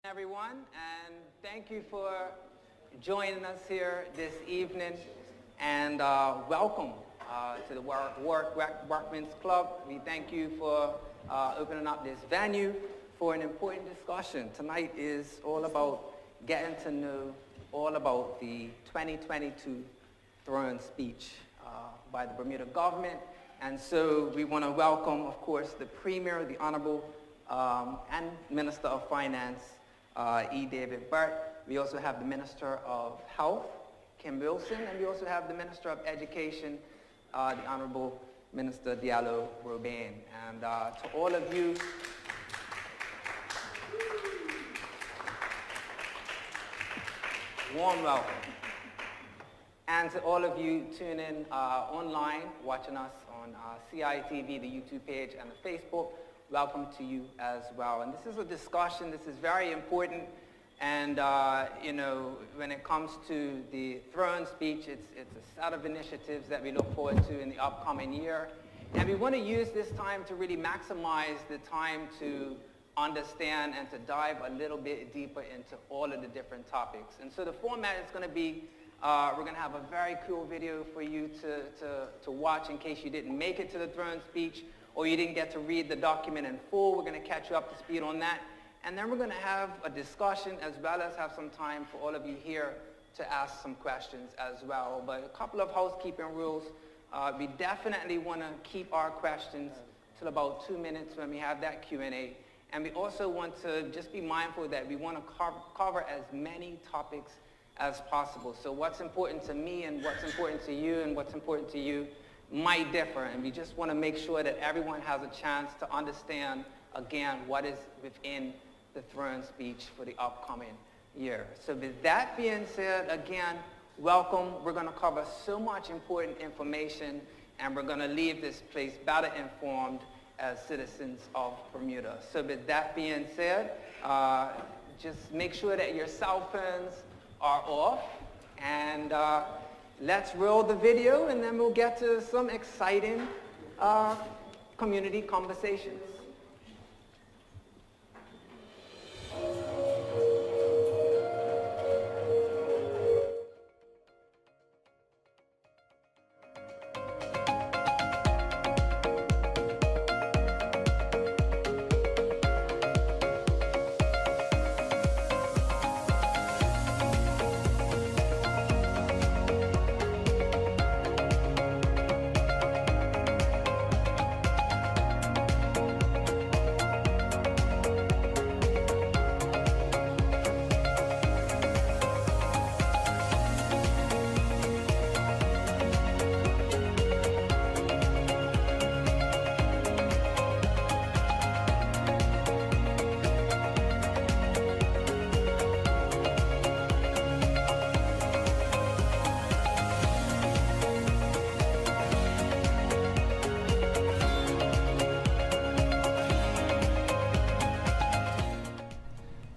Everyone, and thank you for joining us here this evening, and welcome to the Workmen's Club. We thank you for opening up this venue for an important discussion. Tonight is all about getting to know all about the 2022 throne speech by the Bermuda government, and so we want to welcome, of course, the Premier, the Honorable and Minister of Finance, E. David Burt. We also have the Minister of Health, Kim Wilson, and we also have the Minister of Education, the Honorable Minister Diallo, Rabain. And to all of you, warm welcome. And to all of you tuning in online, watching us on CITV, the YouTube page, and the Facebook, welcome to you as well. And this is a discussion, this is very important, and when it comes to the throne speech, it's a set of initiatives that we look forward to in the upcoming year. And we want to use this time to really maximize the time to understand and to dive a little bit deeper into all of the different topics. And so the format is going to be, we're going to have a very cool video for you to watch in case you didn't make it to the throne speech, or you didn't get to read the document in full. We're going to catch you up to speed on that. And then we're going to have a discussion as well as have some time for all of you here to ask some questions as well. But a couple of housekeeping rules. We definitely want to keep our questions till about 2 minutes when we have that Q&A. And we also want to just be mindful that we want to cover as many topics as possible. So what's important to me and what's important to you and what's important to you might differ, and we just want to make sure that everyone has a chance to understand, again, what is within the throne speech for the upcoming year. So with that being said, again, welcome. We're going to cover so much important information, and we're going to leave this place better informed as citizens of Bermuda. So with that being said, just make sure that your cell phones are off, and let's roll the video, and then we'll get to some exciting community conversations.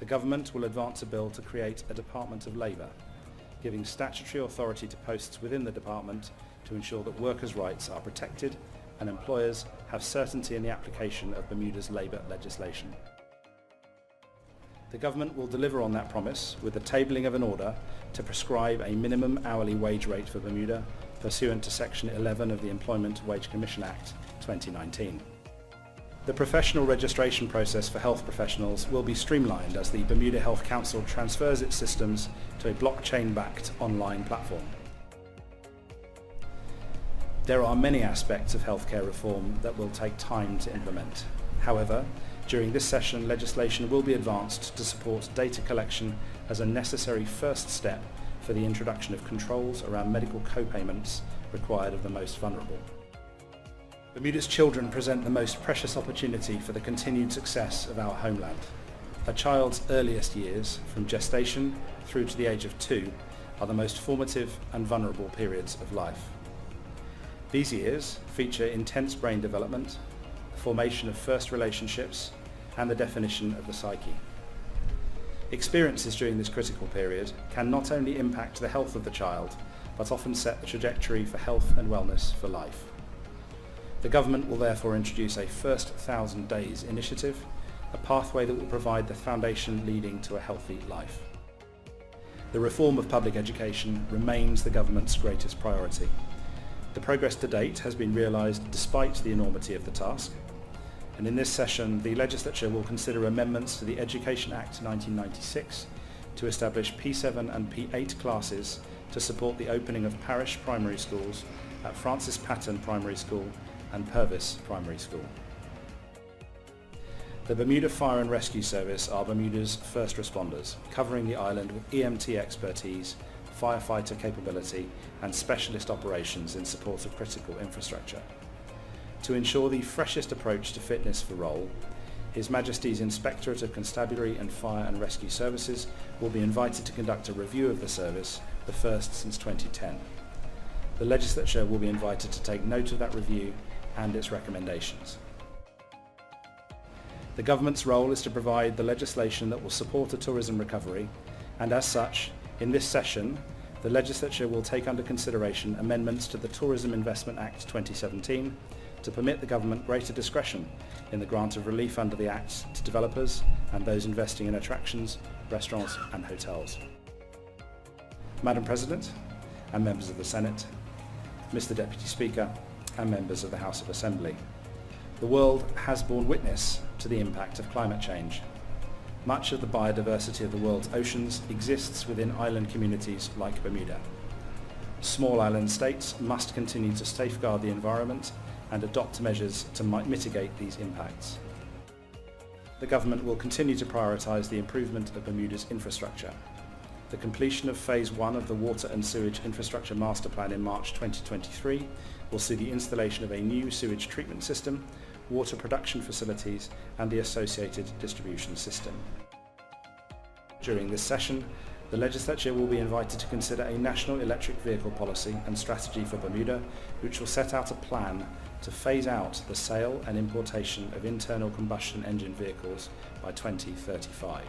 The government will advance a bill to create a Department of Labour, giving statutory authority to posts within the department to ensure that workers' rights are protected and employers have certainty in the application of Bermuda's labour legislation. The government will deliver on that promise with the tabling of an order to prescribe a minimum hourly wage rate for Bermuda pursuant to Section 11 of the Employment Wage Commission Act 2019. The professional registration process for health professionals will be streamlined as the Bermuda Health Council transfers its systems to a blockchain-backed online platform. There are many aspects of healthcare reform that will take time to implement. However, during this session, legislation will be advanced to support data collection as a necessary first step for the introduction of controls around medical co-payments required of the most vulnerable. Bermuda's children present the most precious opportunity for the continued success of our homeland. A child's earliest years, from gestation through to the age of 2, are the most formative and vulnerable periods of life. These years feature intense brain development, the formation of first relationships, and the definition of the psyche. Experiences during this critical period can not only impact the health of the child, but often set the trajectory for health and wellness for life. The government will therefore introduce a First 1,000 Days initiative a pathway that will provide the foundation leading to a healthy life. The reform of public education remains the government's greatest priority. The progress to date has been realised despite the enormity of the task, and in this session the legislature will consider amendments to the Education Act 1996 to establish P7 and P8 classes to support the opening of parish primary schools at Francis Patten Primary School and Purvis Primary School. The Bermuda Fire and Rescue Service are Bermuda's first responders, covering the island with EMT expertise, firefighter capability and specialist operations in support of critical infrastructure. To ensure the freshest approach to fitness for role, His Majesty's Inspectorate of Constabulary and Fire and Rescue Services will be invited to conduct a review of the service, the first since 2010. The legislature will be invited to take note of that review and its recommendations. The government's role is to provide the legislation that will support a tourism recovery, and as such, in this session, the legislature will take under consideration amendments to the Tourism Investment Act 2017 to permit the government greater discretion in the grant of relief under the Act to developers and those investing in attractions, restaurants and hotels. Madam President and members of the Senate, Mr. Deputy Speaker and members of the House of Assembly, the world has borne witness to the impact of climate change. Much of the biodiversity of the world's oceans exists within island communities like Bermuda. Small island states must continue to safeguard the environment and adopt measures to mitigate these impacts. The government will continue to prioritise the improvement of Bermuda's infrastructure. The completion of Phase 1 of the Water and Sewage Infrastructure Master Plan in March 2023 will see the installation of a new sewage treatment system, water production facilities and the associated distribution system. During this session, the legislature will be invited to consider a national electric vehicle policy and strategy for Bermuda, which will set out a plan to phase out the sale and importation of internal combustion engine vehicles by 2035.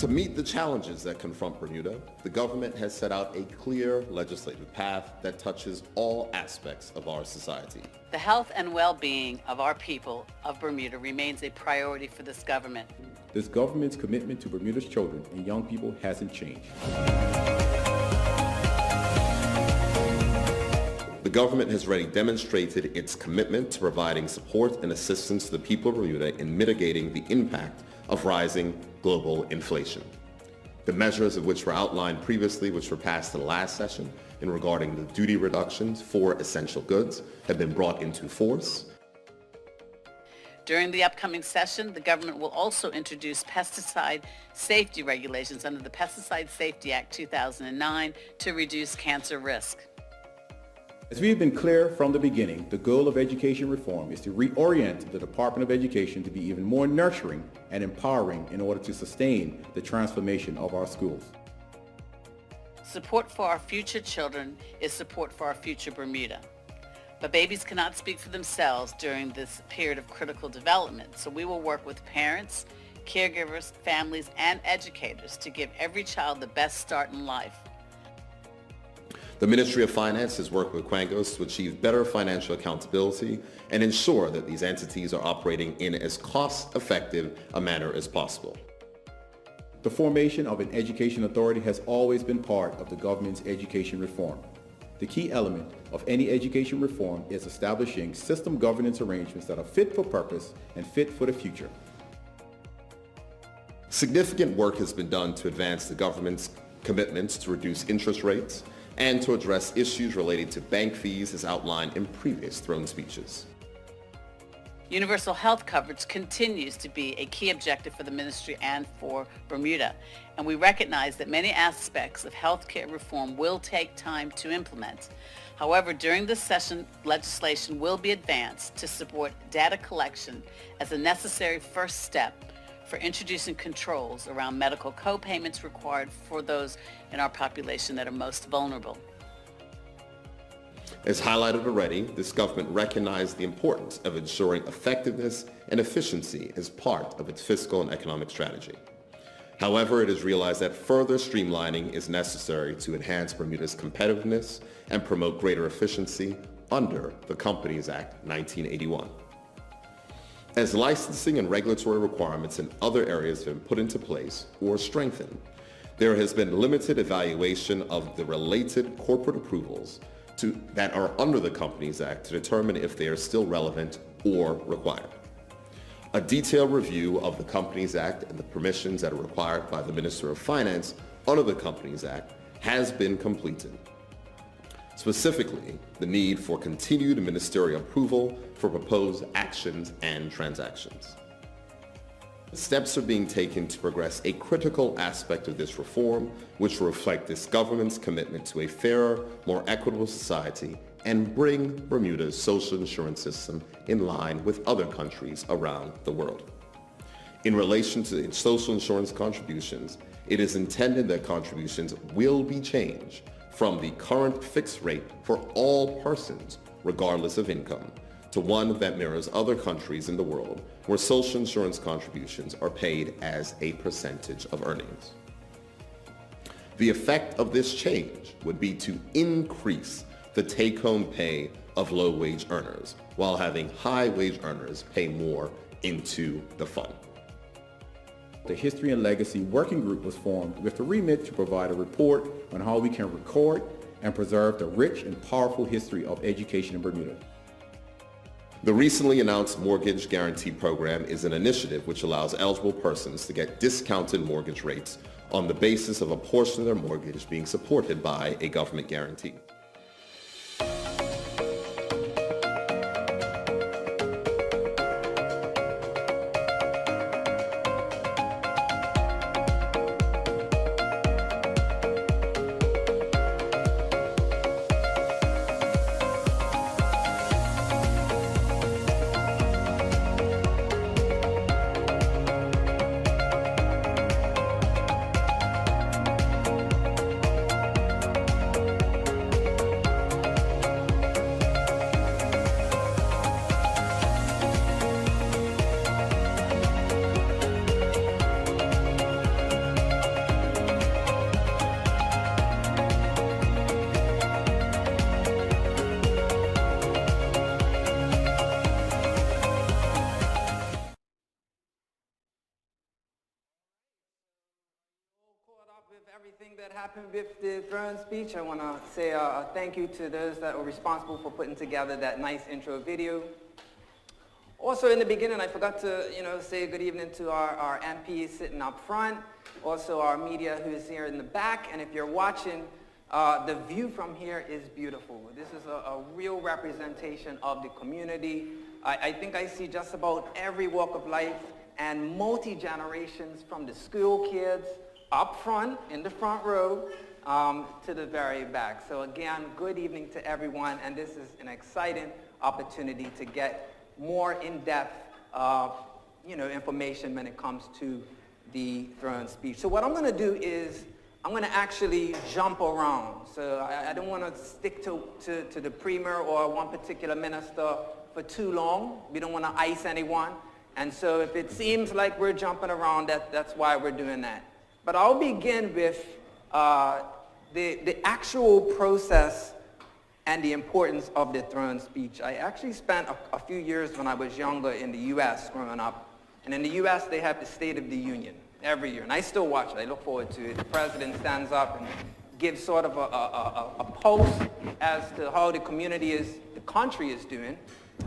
To meet the challenges that confront Bermuda, the government has set out a clear legislative path that touches all aspects of our society. The health and well-being of our people of Bermuda remains a priority for this government. This government's commitment to Bermuda's children and young people hasn't changed. The government has already demonstrated its commitment to providing support and assistance to the people of Bermuda in mitigating the impact of rising global inflation. The measures of which were outlined previously, which were passed in the last session in regarding the duty reductions for essential goods, have been brought into force. During the upcoming session, the government will also introduce pesticide safety regulations under the Pesticide Safety Act 2009 to reduce cancer risk. As we have been clear from the beginning, the goal of education reform is to reorient the Department of Education to be even more nurturing and empowering in order to sustain the transformation of our schools. Support for our future children is support for our future Bermuda. But babies cannot speak for themselves during this period of critical development, so we will work with parents, caregivers, families, and educators to give every child the best start in life. The Ministry of Finance has worked with Quangos to achieve better financial accountability and ensure that these entities are operating in as cost-effective a manner as possible. The formation of an education authority has always been part of the government's education reform. The key element of any education reform is establishing system governance arrangements that are fit for purpose and fit for the future. Significant work has been done to advance the government's commitments to reduce interest rates and to address issues related to bank fees as outlined in previous throne speeches. Universal health coverage continues to be a key objective for the ministry and for Bermuda, and we recognize that many aspects of healthcare reform will take time to implement. However, during this session, legislation will be advanced to support data collection as a necessary first step for introducing controls around medical co-payments required for those in our population that are most vulnerable. As highlighted already, this government recognized the importance of ensuring effectiveness and efficiency as part of its fiscal and economic strategy. However, it is realized that further streamlining is necessary to enhance Bermuda's competitiveness and promote greater efficiency under the Companies Act 1981. As licensing and regulatory requirements in other areas have been put into place or strengthened, there has been limited evaluation of the related corporate approvals that are under the Companies Act to determine if they are still relevant or required. A detailed review of the Companies Act and the permissions that are required by the Minister of Finance under the Companies Act has been completed. Specifically, the need for continued ministerial approval for proposed actions and transactions. Steps are being taken to progress a critical aspect of this reform, which will reflect this government's commitment to a fairer, more equitable society and bring Bermuda's social insurance system in line with other countries around the world. In relation to social insurance contributions, it is intended that contributions will be changed from the current fixed rate for all persons, regardless of income, to one that mirrors other countries in the world where social insurance contributions are paid as a percentage of earnings. The effect of this change would be to increase the take-home pay of low-wage earners, while having high-wage earners pay more into the fund. The History and Legacy Working Group was formed with the remit to provide a report on how we can record and preserve the rich and powerful history of education in Bermuda. The recently announced Mortgage Guarantee Program is an initiative which allows eligible persons to get discounted mortgage rates on the basis of a portion of their mortgage being supported by a government guarantee. Everything that happened with the throne speech, I want to say a thank you to those that were responsible for putting together that nice intro video. Also in the beginning, I forgot to say good evening to our MPs sitting up front, also our media who is here in the back, and if you're watching, the view from here is beautiful. This is a real representation of the community. I think I see just about every walk of life and multi-generations from the school kids up front, in the front row, to the very back. So again, good evening to everyone, and this is an exciting opportunity to get more in-depth, information when it comes to the throne speech. So what I'm going to do is, I'm going to actually jump around. So I don't want to stick to the premier or one particular minister for too long. We don't want to ice anyone. And so if it seems like we're jumping around, that's why we're doing that. But I'll begin with the actual process and the importance of the throne speech. I actually spent a few years when I was younger in the U.S. growing up. And in the U.S., they have the State of the Union every year. And I still watch it. I look forward to it. The president stands up and gives sort of a pulse as to how the country is doing,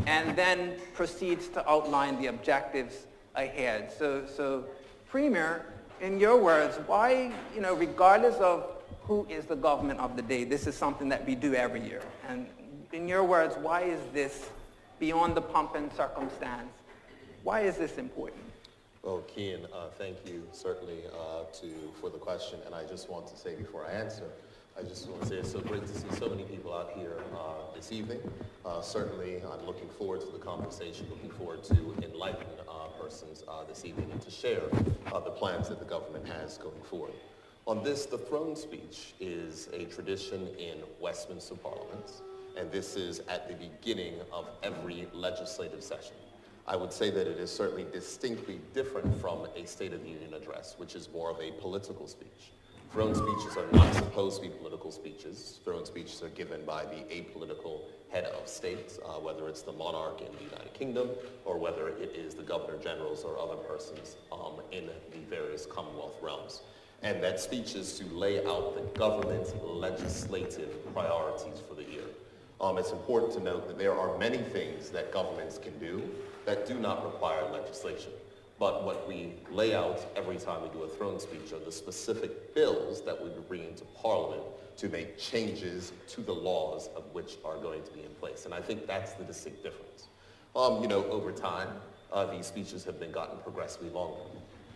and then proceeds to outline the objectives ahead. So Premier, in your words, why, regardless of who is the government of the day, this is something that we do every year. And in your words, why is this, beyond the pomp and circumstance, why is this important? Well, Qian, thank you certainly for the question. And I just want to say before I answer, I just want to say it's so great to see so many people out here this evening. Certainly, I'm looking forward to the conversation, looking forward to enlightening persons this evening and to share the plans that the government has going forward. On this, the throne speech is a tradition in Westminster parliaments, and this is at the beginning of every legislative session. I would say that it is certainly distinctly different from a State of the Union address, which is more of a political speech. Throne speeches are not supposed to be political speeches. Throne speeches are given by the apolitical head of state, whether it's the monarch in the United Kingdom or whether it is the governor generals or other persons in the various Commonwealth realms. And that speech is to lay out the government's legislative priorities for the year. It's important to note that there are many things that governments can do that do not require legislation. But what we lay out every time we do a throne speech are the specific bills that we bring into Parliament to make changes to the laws of which are going to be in place. And I think that's the distinct difference. Over time, these speeches have been gotten progressively longer.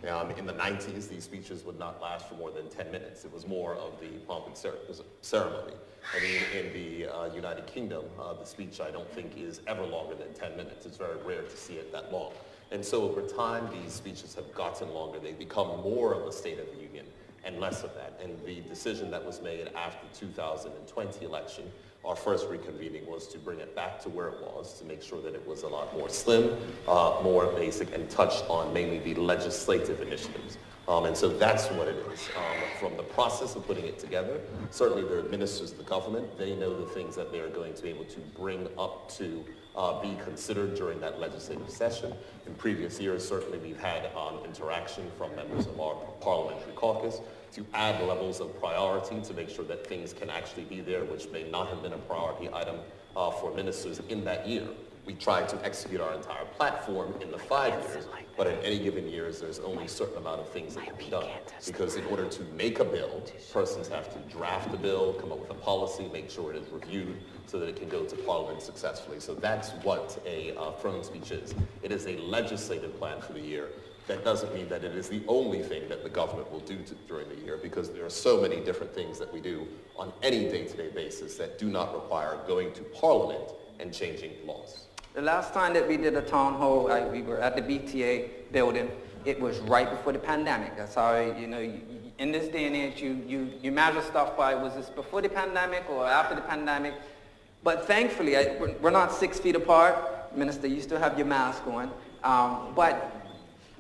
In the 90s, these speeches would not last for more than 10 minutes. It was more of the pomp and ceremony. I mean, in the United Kingdom, the speech I don't think is ever longer than 10 minutes. It's very rare to see it that long. And so over time, these speeches have gotten longer. They become more of a State of the Union and less of that. And the decision that was made after the 2020 election, our first reconvening, was to bring it back to where it was, to make sure that it was a lot more slim, more basic, and touched on mainly the legislative initiatives. And so that's what it is. From the process of putting it together, certainly the ministers of the government, they know the things that they're going to be able to bring up to be considered during that legislative session. In previous years, certainly we've had interaction from members of our parliamentary caucus to add levels of priority to make sure that things can actually be there, which may not have been a priority item for ministers in that year. We tried to execute our entire platform in the 5 years, but in any given years, there's only a certain amount of things that can be done. Because in order to make a bill, persons have to draft the bill, come up with a policy, make sure it is reviewed so that it can go to Parliament successfully. So that's what a throne speech is. It is a legislative plan for the year. That doesn't mean that it is the only thing that the government will do during the year, because there are so many different things that we do on any day-to-day basis that do not require going to Parliament and changing laws. The last time that we did a town hall, we were at the BTA building. It was right before the pandemic. That's how, in this day and age, you measure stuff by, was this before the pandemic or after the pandemic? But thankfully, we're not 6 feet apart. Minister, you still have your mask on. But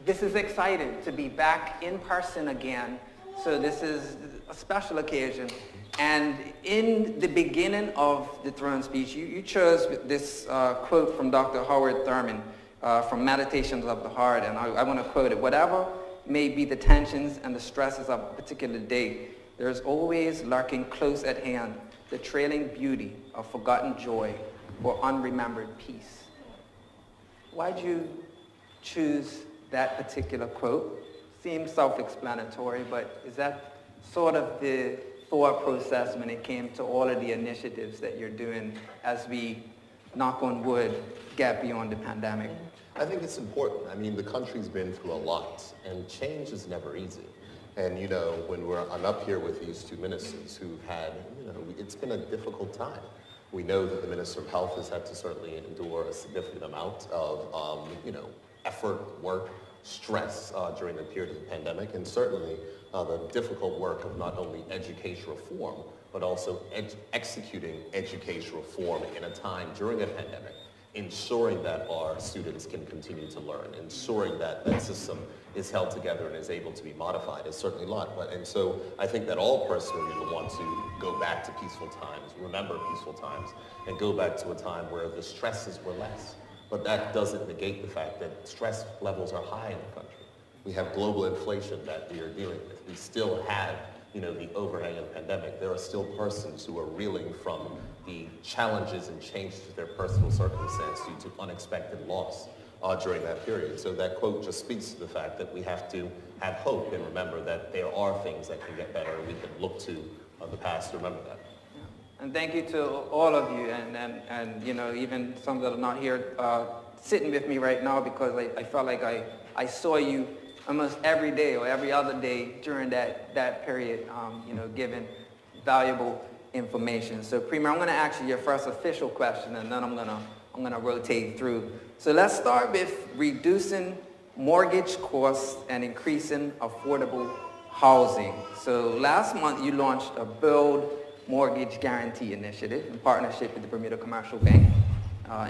this is exciting to be back in person again. So this is a special occasion. And in the beginning of the throne speech, you chose this quote from Dr. Howard Thurman from Meditations of the Heart, and I want to quote it. "Whatever may be the tensions and the stresses of a particular day, there is always lurking close at hand the trailing beauty of forgotten joy or unremembered peace." Why'd you choose that particular quote? Seems self-explanatory, but is that sort of the thought process when it came to all of the initiatives that you're doing as we, knock on wood, get beyond the pandemic? I think it's important. I mean, the country's been through a lot, and change is never easy. And, when I'm up here with these two ministers who've had, it's been a difficult time. We know that the Minister of Health has had to certainly endure a significant amount of, effort, work, stress during the period of the pandemic, and certainly the difficult work of not only education reform, but also executing education reform in a time during a pandemic, ensuring that our students can continue to learn, ensuring that that system is held together and is able to be modified is certainly a lot. And so I think that all personally will want to go back to peaceful times, remember peaceful times, and go back to a time where the stresses were less. But that doesn't negate the fact that stress levels are high in the country. We have global inflation that we are dealing with. We still have, the overhang of the pandemic. There are still persons who are reeling from the challenges and changes to their personal circumstance due to unexpected loss during that period. So that quote just speaks to the fact that we have to have hope and remember that there are things that can get better. We can look to the past to remember that. And thank you to all of you, and even some that are not here sitting with me right now, because I felt like I saw you almost every day or every other day during that period, giving valuable information. So, Premier, I'm going to ask you your first official question, and then I'm going to rotate through. So let's start with reducing mortgage costs and increasing affordable housing. So last month you launched a Build Mortgage Guarantee Initiative in partnership with the Bermuda Commercial Bank.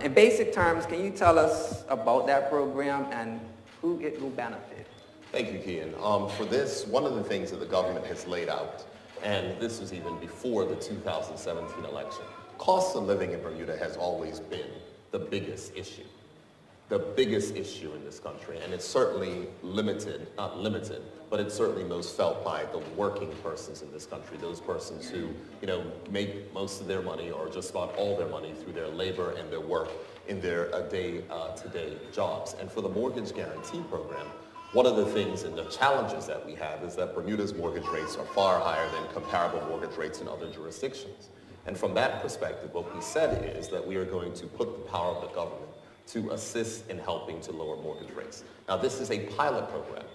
In basic terms, can you tell us about that program and who it will benefit? Thank you, Qian. For this, one of the things that the government has laid out, and this was even before the 2017 election, cost of living in Bermuda has always been the biggest issue in this country, and it's certainly not limited, but it's certainly most felt by the working persons in this country, those persons who, make most of their money or just about all their money through their labor and their work in their day-to-day jobs. And for the mortgage guarantee program, one of the things and the challenges that we have is that Bermuda's mortgage rates are far higher than comparable mortgage rates in other jurisdictions. And from that perspective, what we said is that we are going to put the power of the government to assist in helping to lower mortgage rates. Now, this is a pilot program.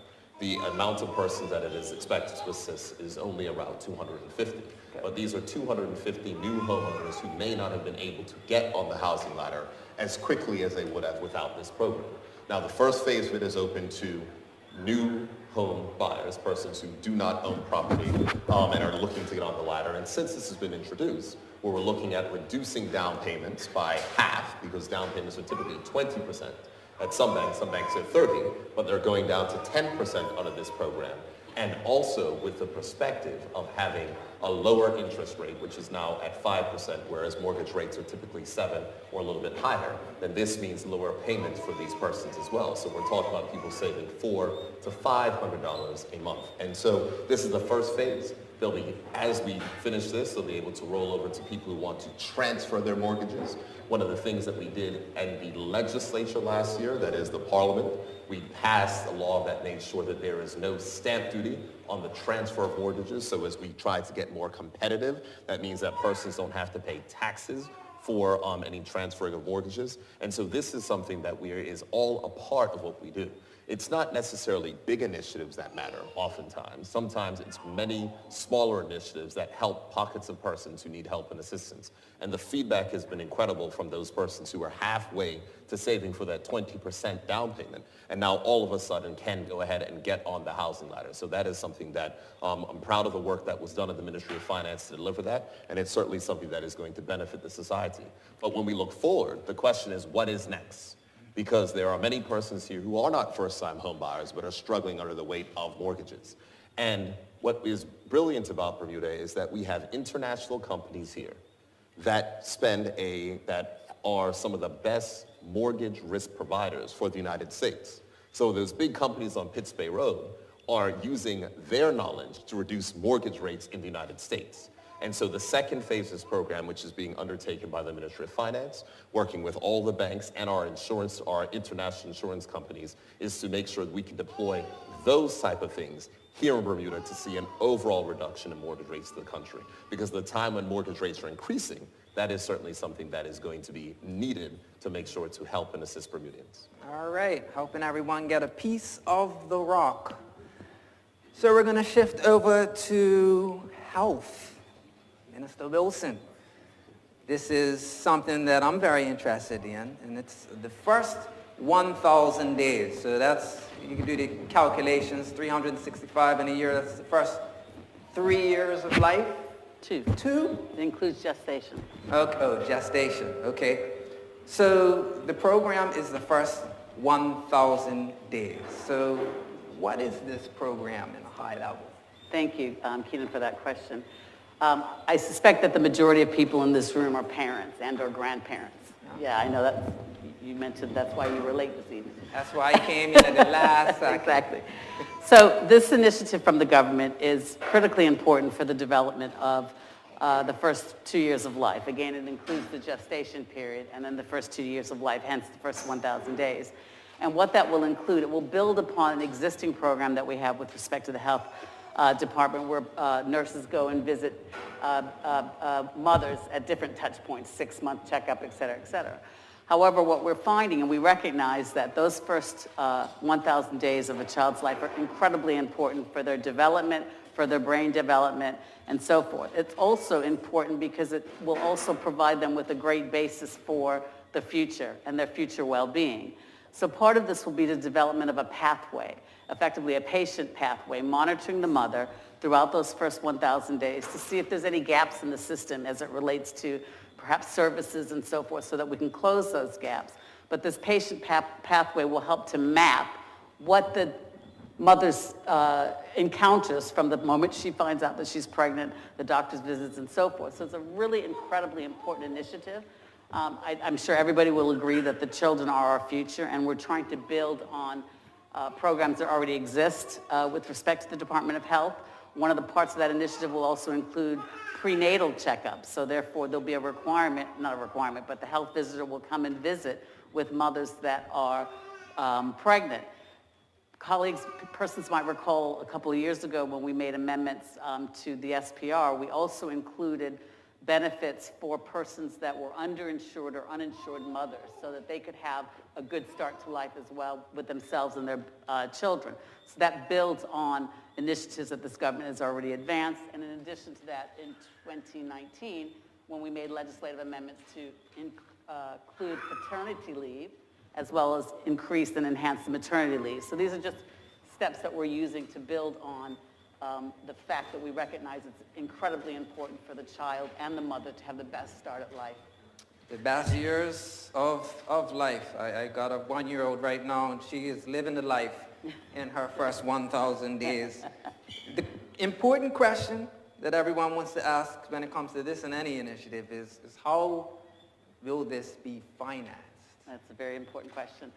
The amount of persons that it is expected to assist is only around 250. But these are 250 new homeowners who may not have been able to get on the housing ladder as quickly as they would have without this program. Now, the first phase of it is open to new home buyers, persons who do not own property and are looking to get on the ladder. And since this has been introduced, where we're looking at reducing down payments by half, because down payments are typically 20%. At some banks are 30, but they're going down to 10% under this program. And also with the perspective of having a lower interest rate, which is now at 5%, whereas mortgage rates are typically 7 or a little bit higher, then this means lower payments for these persons as well. So we're talking about people saving $400 to $500 a month. And so this is the first phase. They'll be, as we finish this, they'll be able to roll over to people who want to transfer their mortgages. One of the things that we did in the legislature last year, that is the parliament, we passed a law that made sure that there is no stamp duty on the transfer of mortgages. So as we try to get more competitive, that means that persons don't have to pay taxes for any transferring of mortgages. And so this is something that is all a part of what we do. It's not necessarily big initiatives that matter oftentimes. Sometimes it's many smaller initiatives that help pockets of persons who need help and assistance. And the feedback has been incredible from those persons who are halfway to saving for that 20% down payment, and now all of a sudden can go ahead and get on the housing ladder. So that is something that I'm proud of the work that was done at the Ministry of Finance to deliver that, and it's certainly something that is going to benefit the society. But when we look forward, the question is, what is next? Because there are many persons here who are not first-time home buyers but are struggling under the weight of mortgages. And what is brilliant about Bermuda is that we have international companies here that are some of the best mortgage risk providers for the United States. So those big companies on Pitts Bay Road are using their knowledge to reduce mortgage rates in the United States. And so the second phase of this program, which is being undertaken by the Ministry of Finance, working with all the banks and our international insurance companies, is to make sure that we can deploy those type of things here in Bermuda to see an overall reduction in mortgage rates in the country. Because the time when mortgage rates are increasing, that is certainly something that is going to be needed to make sure to help and assist Bermudians. All right, helping everyone get a piece of the rock. So we're going to shift over to health. Minister Wilson, this is something that I'm very interested in, and it's the first 1,000 days. So that's, you can do the calculations, 365 in a year. That's the first 3 years of life. Two. It includes gestation. Okay, oh, gestation, okay. So the program is the first 1,000 days. So what is this program in a high level? Thank you, Qian, for that question. I suspect that the majority of people in this room are parents and or grandparents. Yeah, I know that. You mentioned that's why you were late this evening. That's why I came in at the last second. Exactly. So this initiative from the government is critically important for the development of the first 2 years of life. Again, it includes the gestation period and then the first 2 years of life, hence the first 1,000 days. And what that will include, it will build upon an existing program that we have with respect to the health department, where nurses go and visit mothers at different touch points, 6-month checkup, et cetera, et cetera. However, what we're finding, and we recognize that those first 1,000 days of a child's life are incredibly important for their development, for their brain development, and so forth. It's also important because it will also provide them with a great basis for the future and their future well-being. So part of this will be the development of a pathway, effectively a patient pathway, monitoring the mother throughout those first 1,000 days to see if there's any gaps in the system as it relates to perhaps services and so forth, so that we can close those gaps. But this patient pathway will help to map what the mother's encounters from the moment she finds out that she's pregnant, the doctor's visits and so forth. So it's a really incredibly important initiative. I'm sure everybody will agree that the children are our future, and we're trying to build on programs that already exist with respect to the Department of Health. One of the parts of that initiative will also include prenatal checkups. So therefore, there'll be a requirement, not a requirement, but the health visitor will come and visit with mothers that are pregnant. Persons might recall a couple of years ago when we made amendments to the SPR, we also included benefits for persons that were underinsured or uninsured mothers, so that they could have a good start to life as well with themselves and their children. So that builds on initiatives that this government has already advanced. And in addition to that, in 2019, when we made legislative amendments to include paternity leave, as well as increase and enhance the maternity leave. So these are just steps that we're using to build on the fact that we recognize it's incredibly important for the child and the mother to have the best start at life. The best years of life. I got a 1-year-old right now, and she is living the life in her first 1,000 days. The important question that everyone wants to ask when it comes to this and any initiative is how will this be financed? That's a very important question.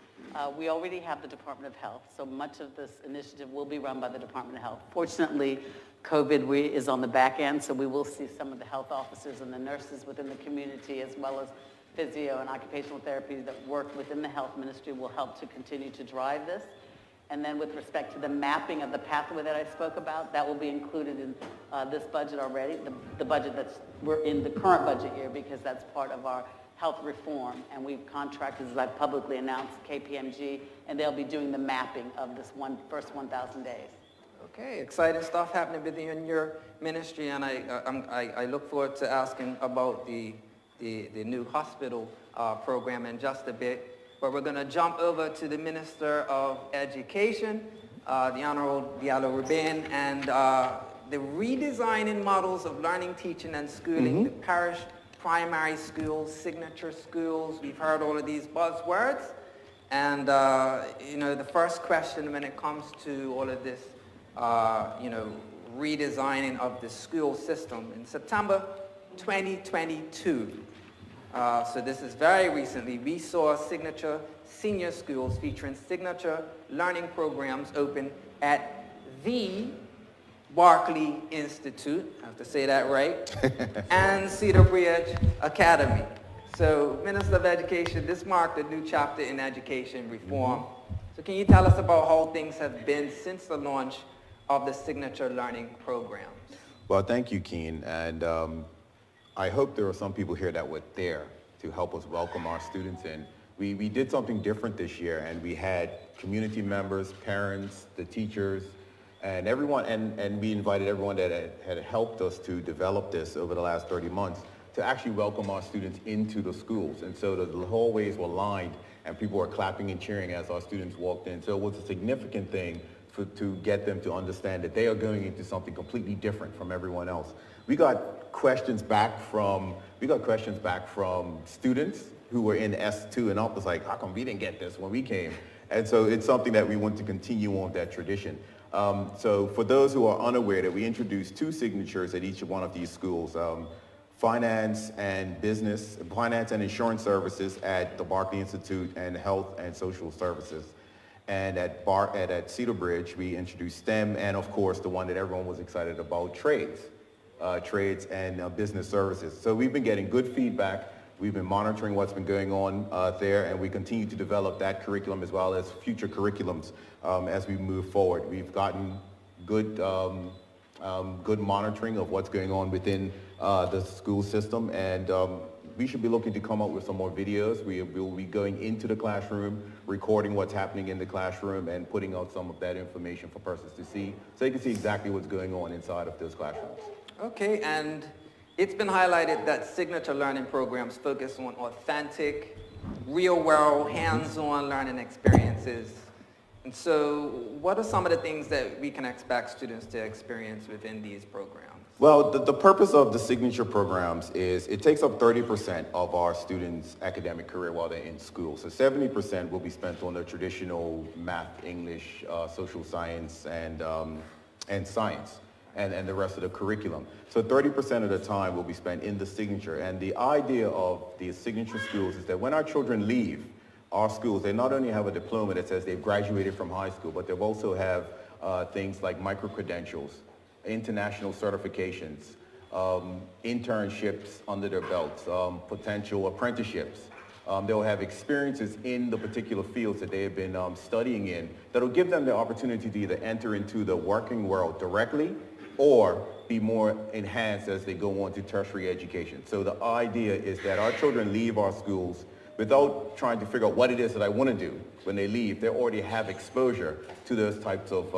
We already have the Department of Health, so much of this initiative will be run by the Department of Health. Fortunately, COVID is on the back end, so we will see some of the health officers and the nurses within the community, as well as physio and occupational therapy that work within the health ministry will help to continue to drive this. And then with respect to the mapping of the pathway that I spoke about, that will be included in this budget already, the budget we're in the current budget year, because that's part of our health reform, and we've contracted, as I've publicly announced, KPMG, and they'll be doing the mapping of this first 1,000 days. Okay, exciting stuff happening within your ministry, and I look forward to asking about the new hospital program in just a bit. But we're going to jump over to the Minister of Education, the Honorable Diallo Rabain, and the redesigning models of learning, teaching, and schooling, the parish primary schools, signature schools. We've heard all of these buzzwords. And, the first question when it comes to all of this, redesigning of the school system in September 2022. So this is very recently. We saw signature senior schools featuring signature learning programs open at the Barclay Institute, I have to say that right, and Cedar Bridge Academy. So, Minister of Education, this marked a new chapter in education reform. So can you tell us about how things have been since the launch of the signature learning programs? Well, thank you, Qian, and I hope there are some people here that were there to help us welcome our students in. We did something different this year, and we had community members, parents, the teachers, and everyone, and we invited everyone that had helped us to develop this over the last 30 months to actually welcome our students into the schools. And so the hallways were lined and people were clapping and cheering as our students walked in. So it was a significant thing to get them to understand that they are going into something completely different from everyone else. We got questions back from students who were in S2 and up, was like, how come we didn't get this when we came? And so it's something that we want to continue on that tradition. So for those who are unaware, that we introduced 2 signatures at each one of these schools, finance and insurance services at the Barclay Institute, and health and social services. And at Cedar Bridge, we introduced STEM, and of course, the one that everyone was excited about, trades and business services. So we've been getting good feedback. We've been monitoring what's been going on there, and we continue to develop that curriculum as well as future curriculums as we move forward. We've gotten good monitoring of what's going on within the school system, and we should be looking to come up with some more videos. We will be going into the classroom, recording what's happening in the classroom, and putting out some of that information for persons to see, so they can see exactly what's going on inside of those classrooms. Okay, and it's been highlighted that signature learning programs focus on authentic, real-world, hands-on learning experiences. And so what are some of the things that we can expect students to experience within these programs? Well, the purpose of the signature programs is it takes up 30% of our students' academic career while they're in school. So 70% will be spent on the traditional math, English, social science, and science, and the rest of the curriculum. So 30% of the time will be spent in the signature. And the idea of the signature schools is that when our children leave our schools, they not only have a diploma that says they've graduated from high school, but they also have things like micro-credentials, international certifications, internships under their belts, potential apprenticeships. They'll have experiences in the particular fields that they have been studying in that'll give them the opportunity to either enter into the working world directly or be more enhanced as they go on to tertiary education. So the idea is that our children leave our schools without trying to figure out what it is that I want to do. When they leave, they already have exposure to those types of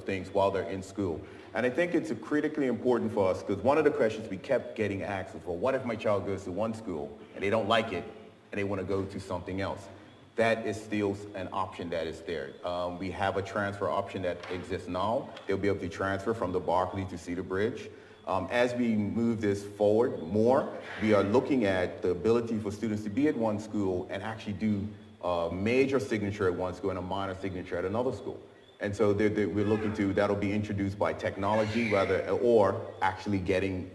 things while they're in school. And I think it's critically important for us because one of the questions we kept getting asked was, well, what if my child goes to one school and they don't like it and they want to go to something else? That is still an option that is there. We have a transfer option that exists now. They'll be able to transfer from the Barclay to Cedar Bridge. As we move this forward more, we are looking at the ability for students to be at one school and actually do a major signature at one school and a minor signature at another school. And so we're looking to, that'll be introduced by technology or actually getting,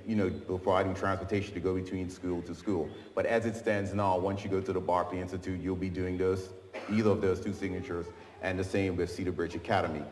providing transportation to go between school to school. But as it stands now, once you go to the Barclay Institute, you'll be doing either of those two signatures, and the same with Cedar Bridge Academy.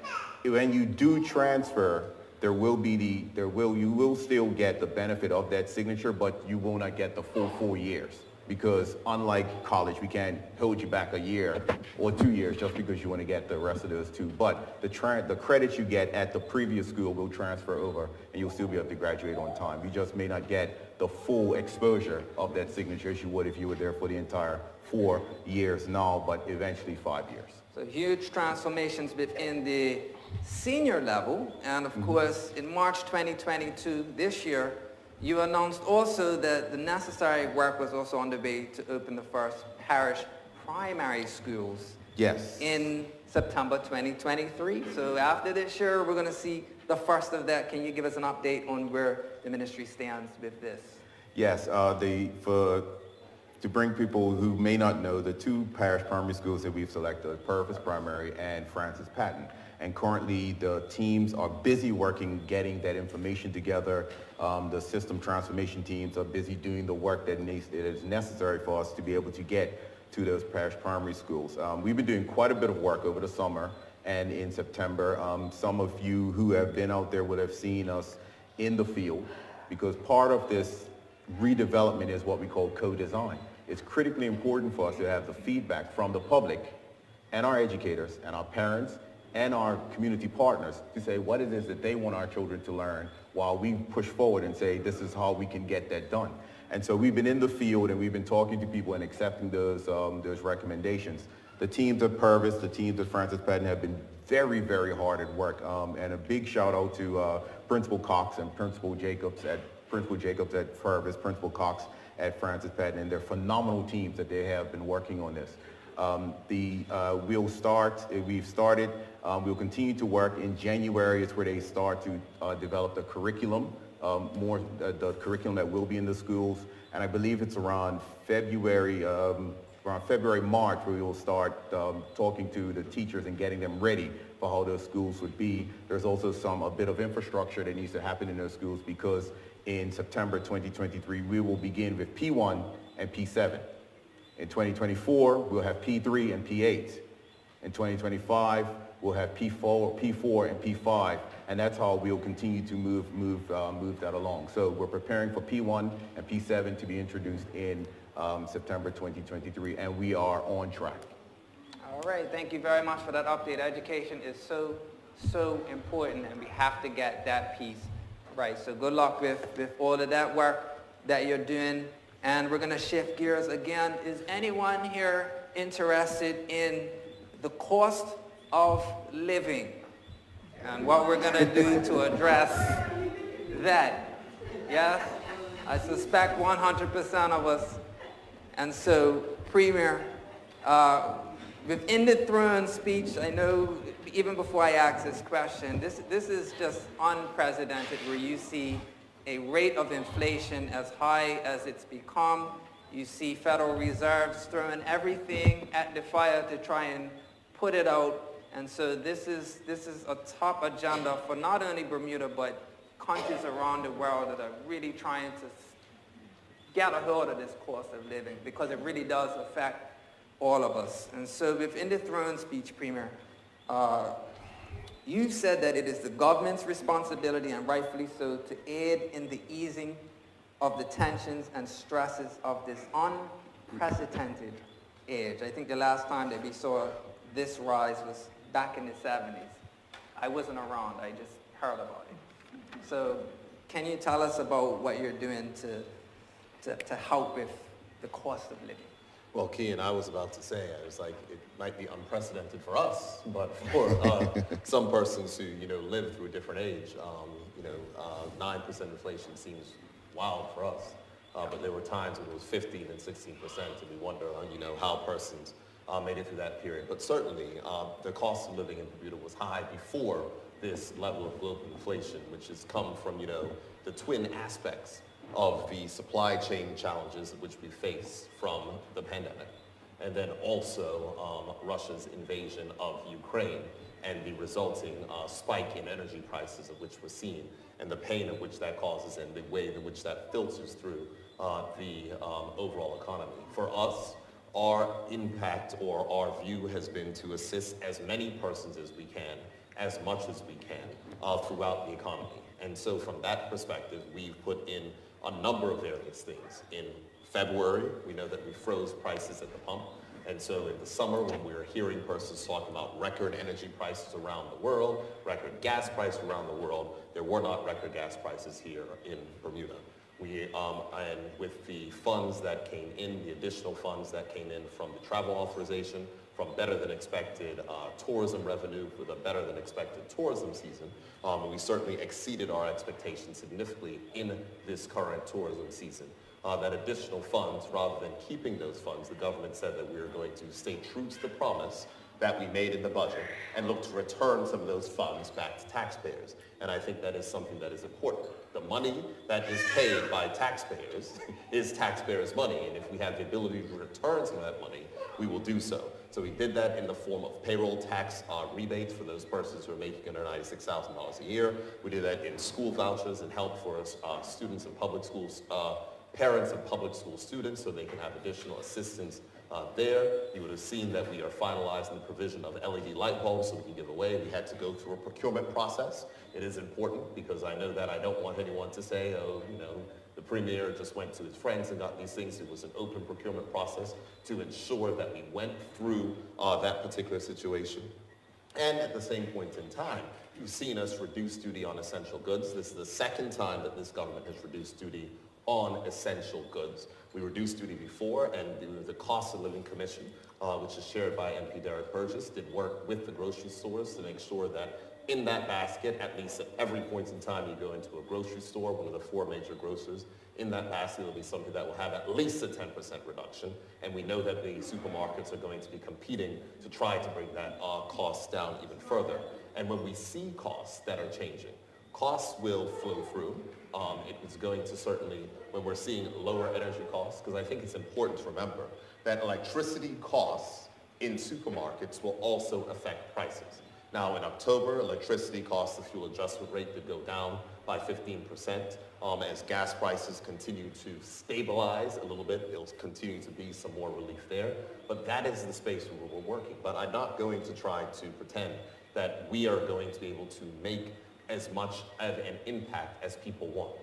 When you do transfer, you will still get the benefit of that signature, but you will not get the full 4 years. Because unlike college, we can't hold you back a year or 2 years just because you want to get the rest of those two. But the credits you get at the previous school will transfer over and you'll still be able to graduate on time. You just may not get the full exposure of that signature as you would if you were there for the entire 4 years now, but eventually 5 years. So huge transformations within the senior level. And of course, in March 2022, this year, you announced also that the necessary work was also underway to open the first parish primary schools. Yes. In September 2023. So after this year, we're going to see the first of that. Can you give us an update on where the ministry stands with this? Yes. To bring people who may not know, the two parish primary schools that we've selected, Purvis Primary and Francis Patton. And currently the teams are busy working, getting that information together. The system transformation teams are busy doing the work that is necessary for us to be able to get to those parish primary schools. We've been doing quite a bit of work over the summer and in September. Some of you who have been out there would have seen us in the field because part of this redevelopment is what we call co-design. It's critically important for us to have the feedback from the public and our educators and our parents and our community partners to say what it is that they want our children to learn while we push forward and say this is how we can get that done. And so we've been in the field and we've been talking to people and accepting those recommendations. The teams at Purvis, the teams at Francis Patton have been very, very hard at work. And a big shout out to Principal Cox and Principal Jacobs at Purvis, Principal Cox at Francis Patton, and they're phenomenal teams that they have been working on this. We've started. We'll continue to work. In January is where they start to develop the curriculum, the curriculum that will be in the schools. And I believe it's around February, March, where we will start talking to the teachers and getting them ready for how those schools would be. There's also a bit of infrastructure that needs to happen in those schools because in September 2023, we will begin with P1 and P7. In 2024, we'll have P3 and P8. In 2025, we'll have P4 and P5, and that's how we'll continue to move that along. So we're preparing for P1 and P7 to be introduced in September 2023, and we are on track. All right, thank you very much for that update. Education is so important, and we have to get that piece right. So good luck with all of that work that you're doing. And we're going to shift gears again. Is anyone here interested in the cost of living and what we're going to do to address that? Yes? I suspect 100% of us. And so, Premier, Within the throne speech, I know even before I ask this question, this is just unprecedented, where you see a rate of inflation as high as it's become. You see Federal Reserves throwing everything at the fire to try and put it out. And so this is a top agenda for not only Bermuda, but countries around the world that are really trying to get a hold of this cost of living, because it really does affect all of us. And so within the throne speech, Premier, you said that it is the government's responsibility, and rightfully so, to aid in the easing of the tensions and stresses of this unprecedented age. I think the last time that we saw this rise was back in the 70s. I wasn't around, I just heard about it. So can you tell us about what you're doing to help with the cost of living? Well, Qian, I was about to say, I was like, it might be unprecedented for us, but for some persons who, live through a different age, 9% inflation seems wild for us. But there were times when it was 15 and 16%, and we wonder, how persons made it through that period. But certainly, the cost of living in Bermuda was high before this level of global inflation, which has come from, the twin aspects of the supply chain challenges which we face from the pandemic, and then also Russia's invasion of Ukraine and the resulting spike in energy prices of which we're seeing, and the pain of which that causes, and the way in which that filters through the overall economy. For us, our impact or our view has been to assist as many persons as we can, as much as we can, throughout the economy. And so from that perspective, we've put in a number of various things. In February, we know that we froze prices at the pump. And so in the summer, when we were hearing persons talking about record energy prices around the world, record gas prices around the world, there were not record gas prices here in Bermuda. And with the funds that came in, the additional funds that came in from the travel authorization, from better than expected tourism revenue, with a better than expected tourism season, we certainly exceeded our expectations significantly in this current tourism season. That additional funds, rather than keeping those funds, the government said that we were going to stay true to the promise that we made in the budget and look to return some of those funds back to taxpayers. And I think that is something that is important. The money that is paid by taxpayers is taxpayers' money, and if we have the ability to return some of that money, we will do so. So we did that in the form of payroll tax rebates for those persons who are making under $96,000 a year. We did that in school vouchers and help for students in public schools, parents of public school students, so they can have additional assistance there. You would have seen that we are finalizing the provision of LED light bulbs so we can give away. We had to go through a procurement process. It is important because I know that I don't want anyone to say, oh, the Premier just went to his friends and got these things. It was an open procurement process to ensure that we went through that particular situation. And at the same point in time, you've seen us reduce duty on essential goods. This is the second time that this government has reduced duty on essential goods. We reduced duty before, and the Cost of Living Commission, which is chaired by MP Derek Burgess, did work with the grocery stores to make sure that in that basket, at least at every point in time you go into a grocery store, one of the 4 major grocers, in that basket will be something that will have at least a 10% reduction. And we know that the supermarkets are going to be competing to try to bring that cost down even further. And when we see costs that are changing, costs will flow through. It is going to certainly, when we're seeing lower energy costs, because I think it's important to remember that electricity costs in supermarkets will also affect prices. Now in October, electricity costs, the fuel adjustment rate did go down by 15%. As gas prices continue to stabilize a little bit, there'll continue to be some more relief there. But that is the space where we're working. But I'm not going to try to pretend that we are going to be able to make as much of an impact as people want.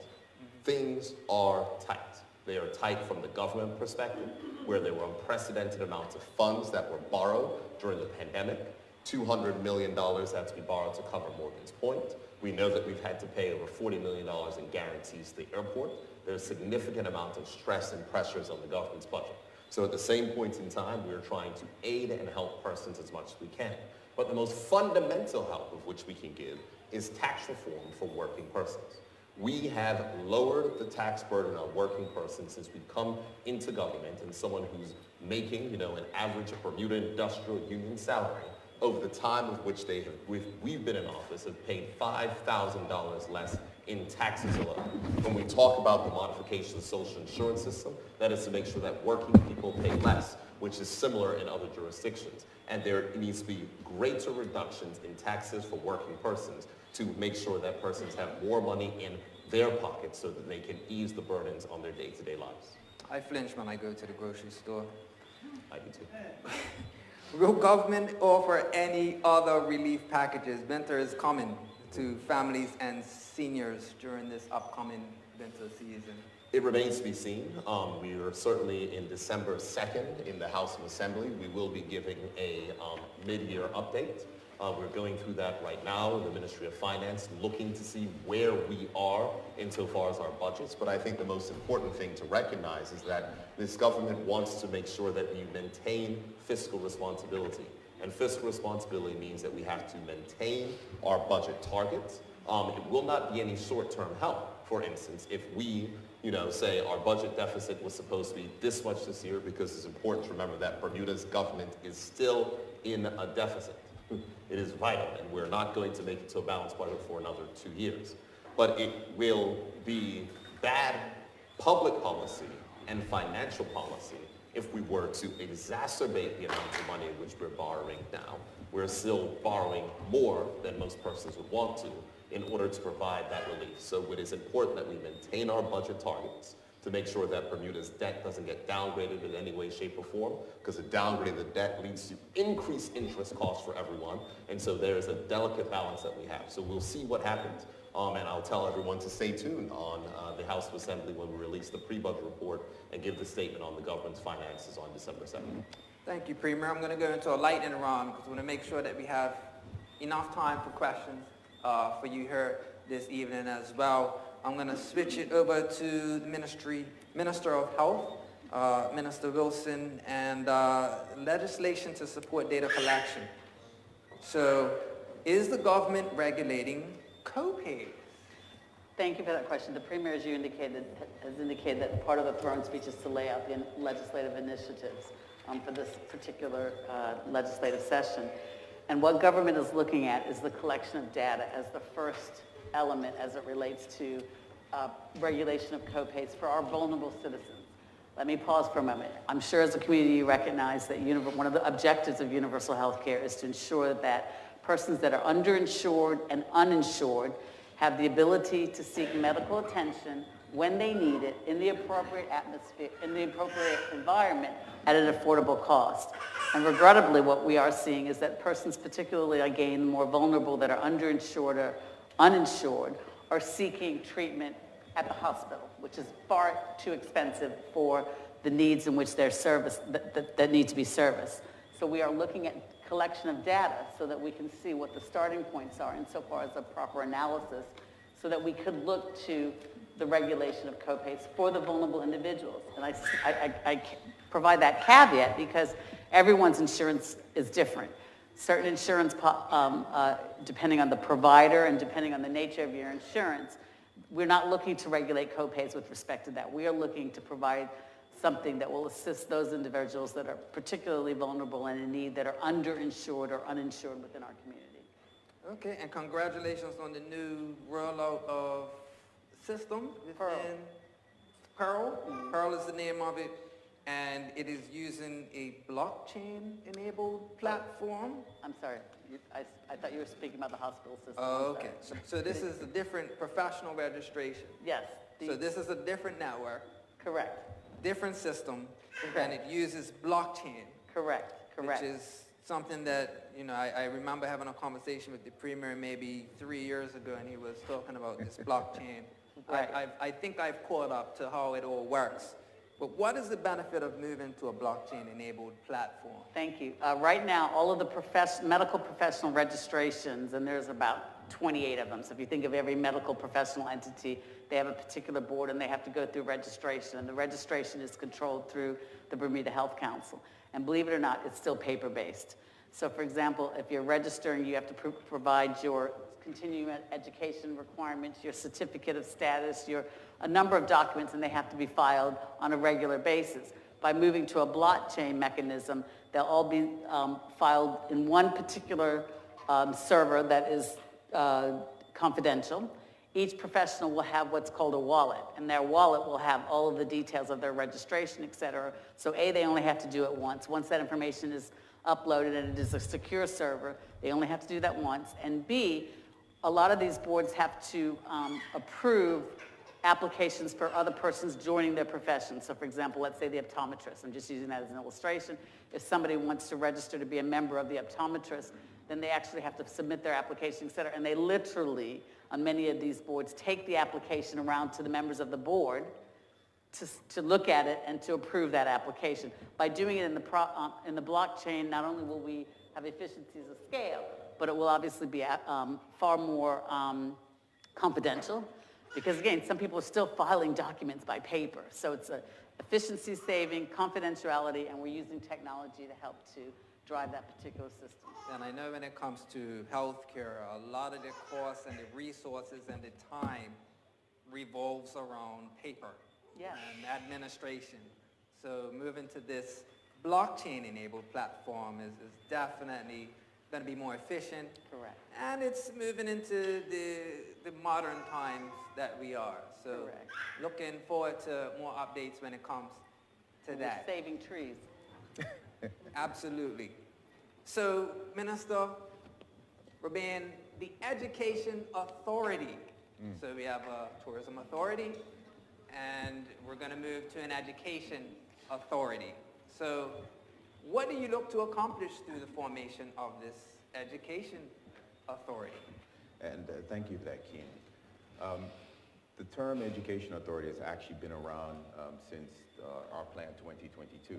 Things are tight. They are tight from the government perspective, where there were unprecedented amounts of funds that were borrowed during the pandemic. $200 million had to be borrowed to cover Morgan's Point. We know that we've had to pay over $40 million in guarantees to the airport. There's a significant amount of stress and pressures on the government's budget. So at the same point in time, we're trying to aid and help persons as much as we can. But the most fundamental help of which we can give is tax reform for working persons. We have lowered the tax burden on working persons since we've come into government, and someone who's making, an average Bermuda Industrial Union salary over the time of which we've been in office have paid $5,000 less in taxes alone. When we talk about the modification of the social insurance system, that is to make sure that working people pay less, which is similar in other jurisdictions. And there needs to be greater reductions in taxes for working persons to make sure that persons have more money in their pockets so that they can ease the burdens on their day-to-day lives. I flinch when I go to the grocery store. I do too. Will government offer any other relief packages? Winter is coming to families and seniors during this upcoming winter season. It remains to be seen. We are certainly in December 2nd in the House of Assembly. We will be giving a mid-year update. We're going through that right now in the Ministry of Finance, looking to see where we are insofar as our budgets. But I think the most important thing to recognize is that this government wants to make sure that we maintain fiscal responsibility. And fiscal responsibility means that we have to maintain our budget targets. It will not be any short-term help. For instance, if we say our budget deficit was supposed to be this much this year, because it's important to remember that Bermuda's government is still in a deficit. It is vital, and we're not going to make it to a balanced budget for another 2 years. But it will be bad public policy and financial policy if we were to exacerbate the amount of money which we're borrowing now. We're still borrowing more than most persons would want to in order to provide that relief. So it is important that we maintain our budget targets to make sure that Bermuda's debt doesn't get downgraded in any way, shape, or form, because a downgrade of the debt leads to increased interest costs for everyone, and so there is a delicate balance that we have. So we'll see what happens, and I'll tell everyone to stay tuned on the House of Assembly when we release the pre-budget report and give the statement on the government's finances on December 2nd. Thank you, Premier. I'm going to go into a lightning round because we want to make sure that we have enough time for questions for you here this evening as well. I'm going to switch it over to the Minister of Health, Minister Wilson, and legislation to support data collection. So, is the government regulating co-pays? Thank you for that question. The Premier, as you indicated, has indicated that part of the throne speech is to lay out the legislative initiatives for this particular legislative session. And what government is looking at is the collection of data as the first element as it relates to regulation of co-pays for our vulnerable citizens. Let me pause for a moment. I'm sure as a community you recognize that one of the objectives of universal health care is to ensure that persons that are underinsured and uninsured have the ability to seek medical attention when they need it in the appropriate atmosphere, in the appropriate environment at an affordable cost. And regrettably, what we are seeing is that persons, particularly again more vulnerable that are underinsured or uninsured, are seeking treatment at the hospital, which is far too expensive for the needs in which they're serviced, that need to be serviced. So we are looking at collection of data so that we can see what the starting points are insofar as a proper analysis, so that we could look to the regulation of co-pays for the vulnerable individuals. And I provide that caveat because everyone's insurance is different. Certain insurance, depending on the provider and depending on the nature of your insurance, we're not looking to regulate co-pays with respect to that. We are looking to provide something that will assist those individuals that are particularly vulnerable and in need, that are underinsured or uninsured within our community. Okay, and congratulations on the new rollout of system within Pearl. Pearl is the name of it, and it is using a blockchain-enabled platform. I'm sorry, I thought you were speaking about the hospital system. Oh, okay. So this is a different professional registration. Yes. So this is a different network. Correct. Different system, Correct. and it uses blockchain. Correct. Which is something that, I remember having a conversation with the Premier maybe 3 years ago, and he was talking about this blockchain. Right. I think I've caught up to how it all works. But what is the benefit of moving to a blockchain-enabled platform? Thank you. Right now, all of the medical professional registrations, and there's about 28 of them. So if you think of every medical professional entity, they have a particular board and they have to go through registration. And the registration is controlled through the Bermuda Health Council. And believe it or not, it's still paper-based. So for example, if you're registering, you have to provide your continuing education requirements, your certificate of status, a number of documents, and they have to be filed on a regular basis. By moving to a blockchain mechanism, they'll all be filed in one particular server that is confidential. Each professional will have what's called a wallet, and their wallet will have all of the details of their registration, et cetera. So A, they only have to do it once. Once that information is uploaded and it is a secure server, they only have to do that once. And B, a lot of these boards have to approve applications for other persons joining their profession. So for example, let's say the optometrist. I'm just using that as an illustration. If somebody wants to register to be a member of the optometrist, then they actually have to submit their application, et cetera. And they literally, on many of these boards, take the application around to the members of the board to look at it and to approve that application. By doing it in the blockchain, not only will we have efficiencies of scale, but it will obviously be far more confidential. Because again, some people are still filing documents by paper. So it's a efficiency saving, confidentiality, and we're using technology to help to drive that particular system. And I know when it comes to healthcare, a lot of the costs and the resources and the time revolves around paper and administration. So moving to this blockchain-enabled platform is definitely going to be more efficient. Correct. And it's moving into the modern times that we are. So Correct. Looking forward to more updates when it comes to that. We're saving trees. Absolutely. So, Minister Rabain, the Education Authority. So we have a tourism authority, and we're going to move to an education authority. So what do you look to accomplish through the formation of this education authority? And thank you for that, Qian. The term education authority has actually been around since our Plan 2022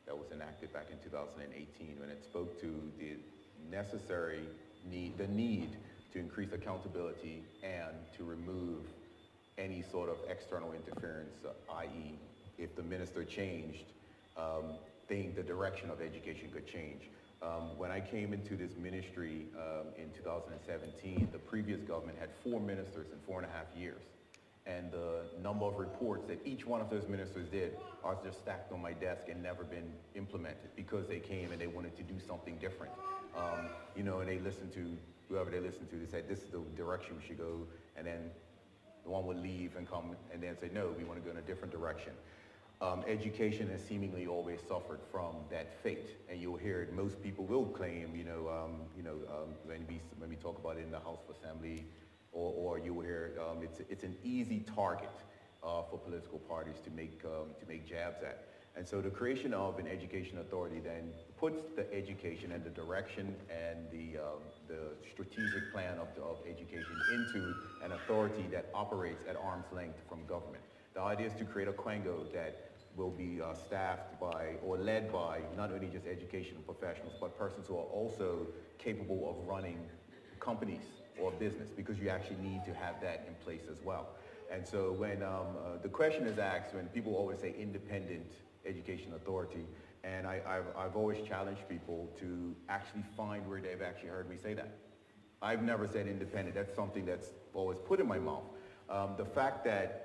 that was enacted back in 2018, when it spoke to the need to increase accountability and to remove any sort of external interference, i.e. if the minister changed, the direction of education could change. When I came into this ministry in 2017, the previous government had 4 ministers in 4.5 years. And the number of reports that each one of those ministers did are just stacked on my desk and never been implemented because they came and they wanted to do something different. And they listened to whoever they listened to. They said, this is the direction we should go. And then the one would leave and come and then say, no, we want to go in a different direction. Education has seemingly always suffered from that fate. And you'll hear it. Most people will claim, when we talk about it in the House of Assembly, or you will hear it's an easy target for political parties to make jabs at. And so the creation of an education authority then puts the education and the direction and the strategic plan of education into an authority that operates at arm's length from government. The idea is to create a quango that will be staffed by or led by not only just educational professionals, but persons who are also capable of running companies or business, because you actually need to have that in place as well. And so when the question is asked, when people always say independent education authority, and I've always challenged people to actually find where they've actually heard me say that. I've never said independent. That's something that's always put in my mouth. The fact that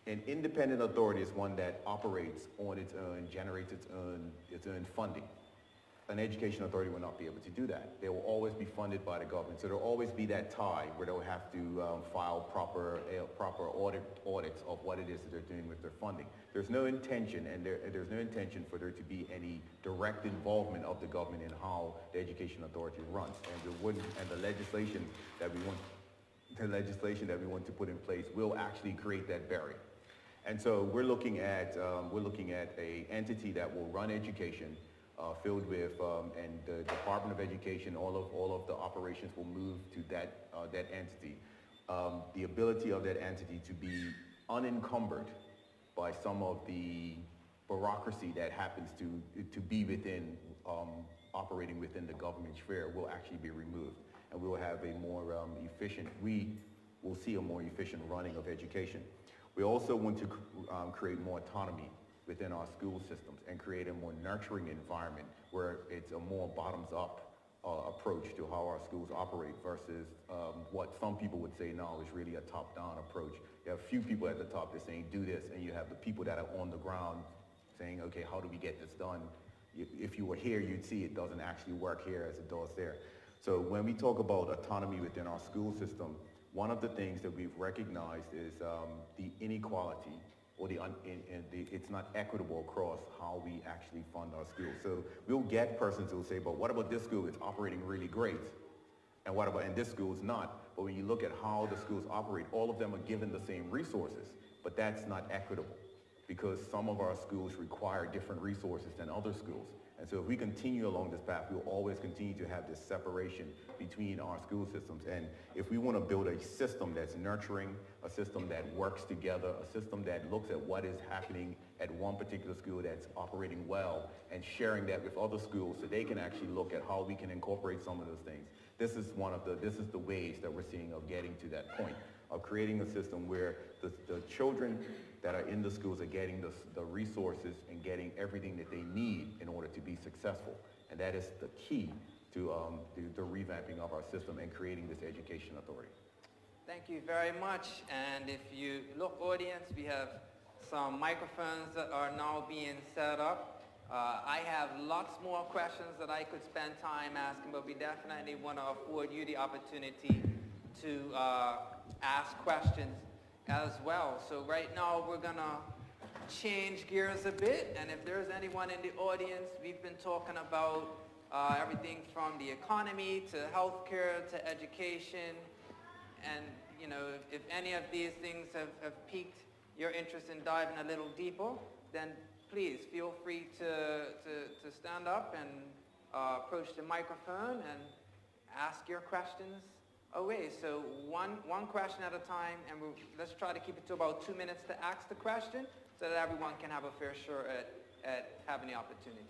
an independent authority is one that operates on its own, generates its own funding. An education authority will not be able to do that. They will always be funded by the government. So there will always be that tie where they'll have to file proper audits of what it is that they're doing with their funding. There's no intention, and there's no intention for there to be any direct involvement of the government in how the education authority runs. And the legislation that we want to put in place will actually create that barrier. And so we're looking at a entity that will run education, filled with, and the Department of Education, all of the operations will move to that entity. The ability of that entity to be unencumbered by some of the bureaucracy that happens to be within, operating within the government sphere will actually be removed. And we will have a more we will see a more efficient running of education. We also want to create more autonomy within our school systems and create a more nurturing environment where it's a more bottoms-up approach to how our schools operate versus what some people would say now is really a top-down approach. You have a few people at the top that are saying do this, and you have the people that are on the ground saying, okay, how do we get this done? If you were here, you'd see it doesn't actually work here as it does there. So when we talk about autonomy within our school system, one of the things that we've recognized is the inequality, or it's not equitable across how we actually fund our schools. So we'll get persons who will say, but what about this school? It's operating really great. And what about, and this school is not. But when you look at how the schools operate, all of them are given the same resources, but that's not equitable because some of our schools require different resources than other schools. And so if we continue along this path, we'll always continue to have this separation between our school systems. And if we want to build a system that's nurturing, a system that works together, a system that looks at what is happening at one particular school that's operating well and sharing that with other schools so they can actually look at how we can incorporate some of those things. This is the ways that we're seeing of getting to that point, of creating a system where the children that are in the schools are getting the resources and getting everything that they need in order to be successful. And that is the key to the revamping of our system and creating this education authority. Thank you very much. And if you look, audience, we have some microphones that are now being set up. I have lots more questions that I could spend time asking, but we definitely want to afford you the opportunity to ask questions as well. So right now we're going to change gears a bit, and if there's anyone in the audience, we've been talking about everything from the economy to healthcare to education, and you know, if any of these things have piqued your interest in diving a little deeper, then please feel free to stand up and approach the microphone and ask your questions away. So one question at a time, and let's try to keep it to about 2 minutes to ask the question so that everyone can have a fair share at having the opportunity.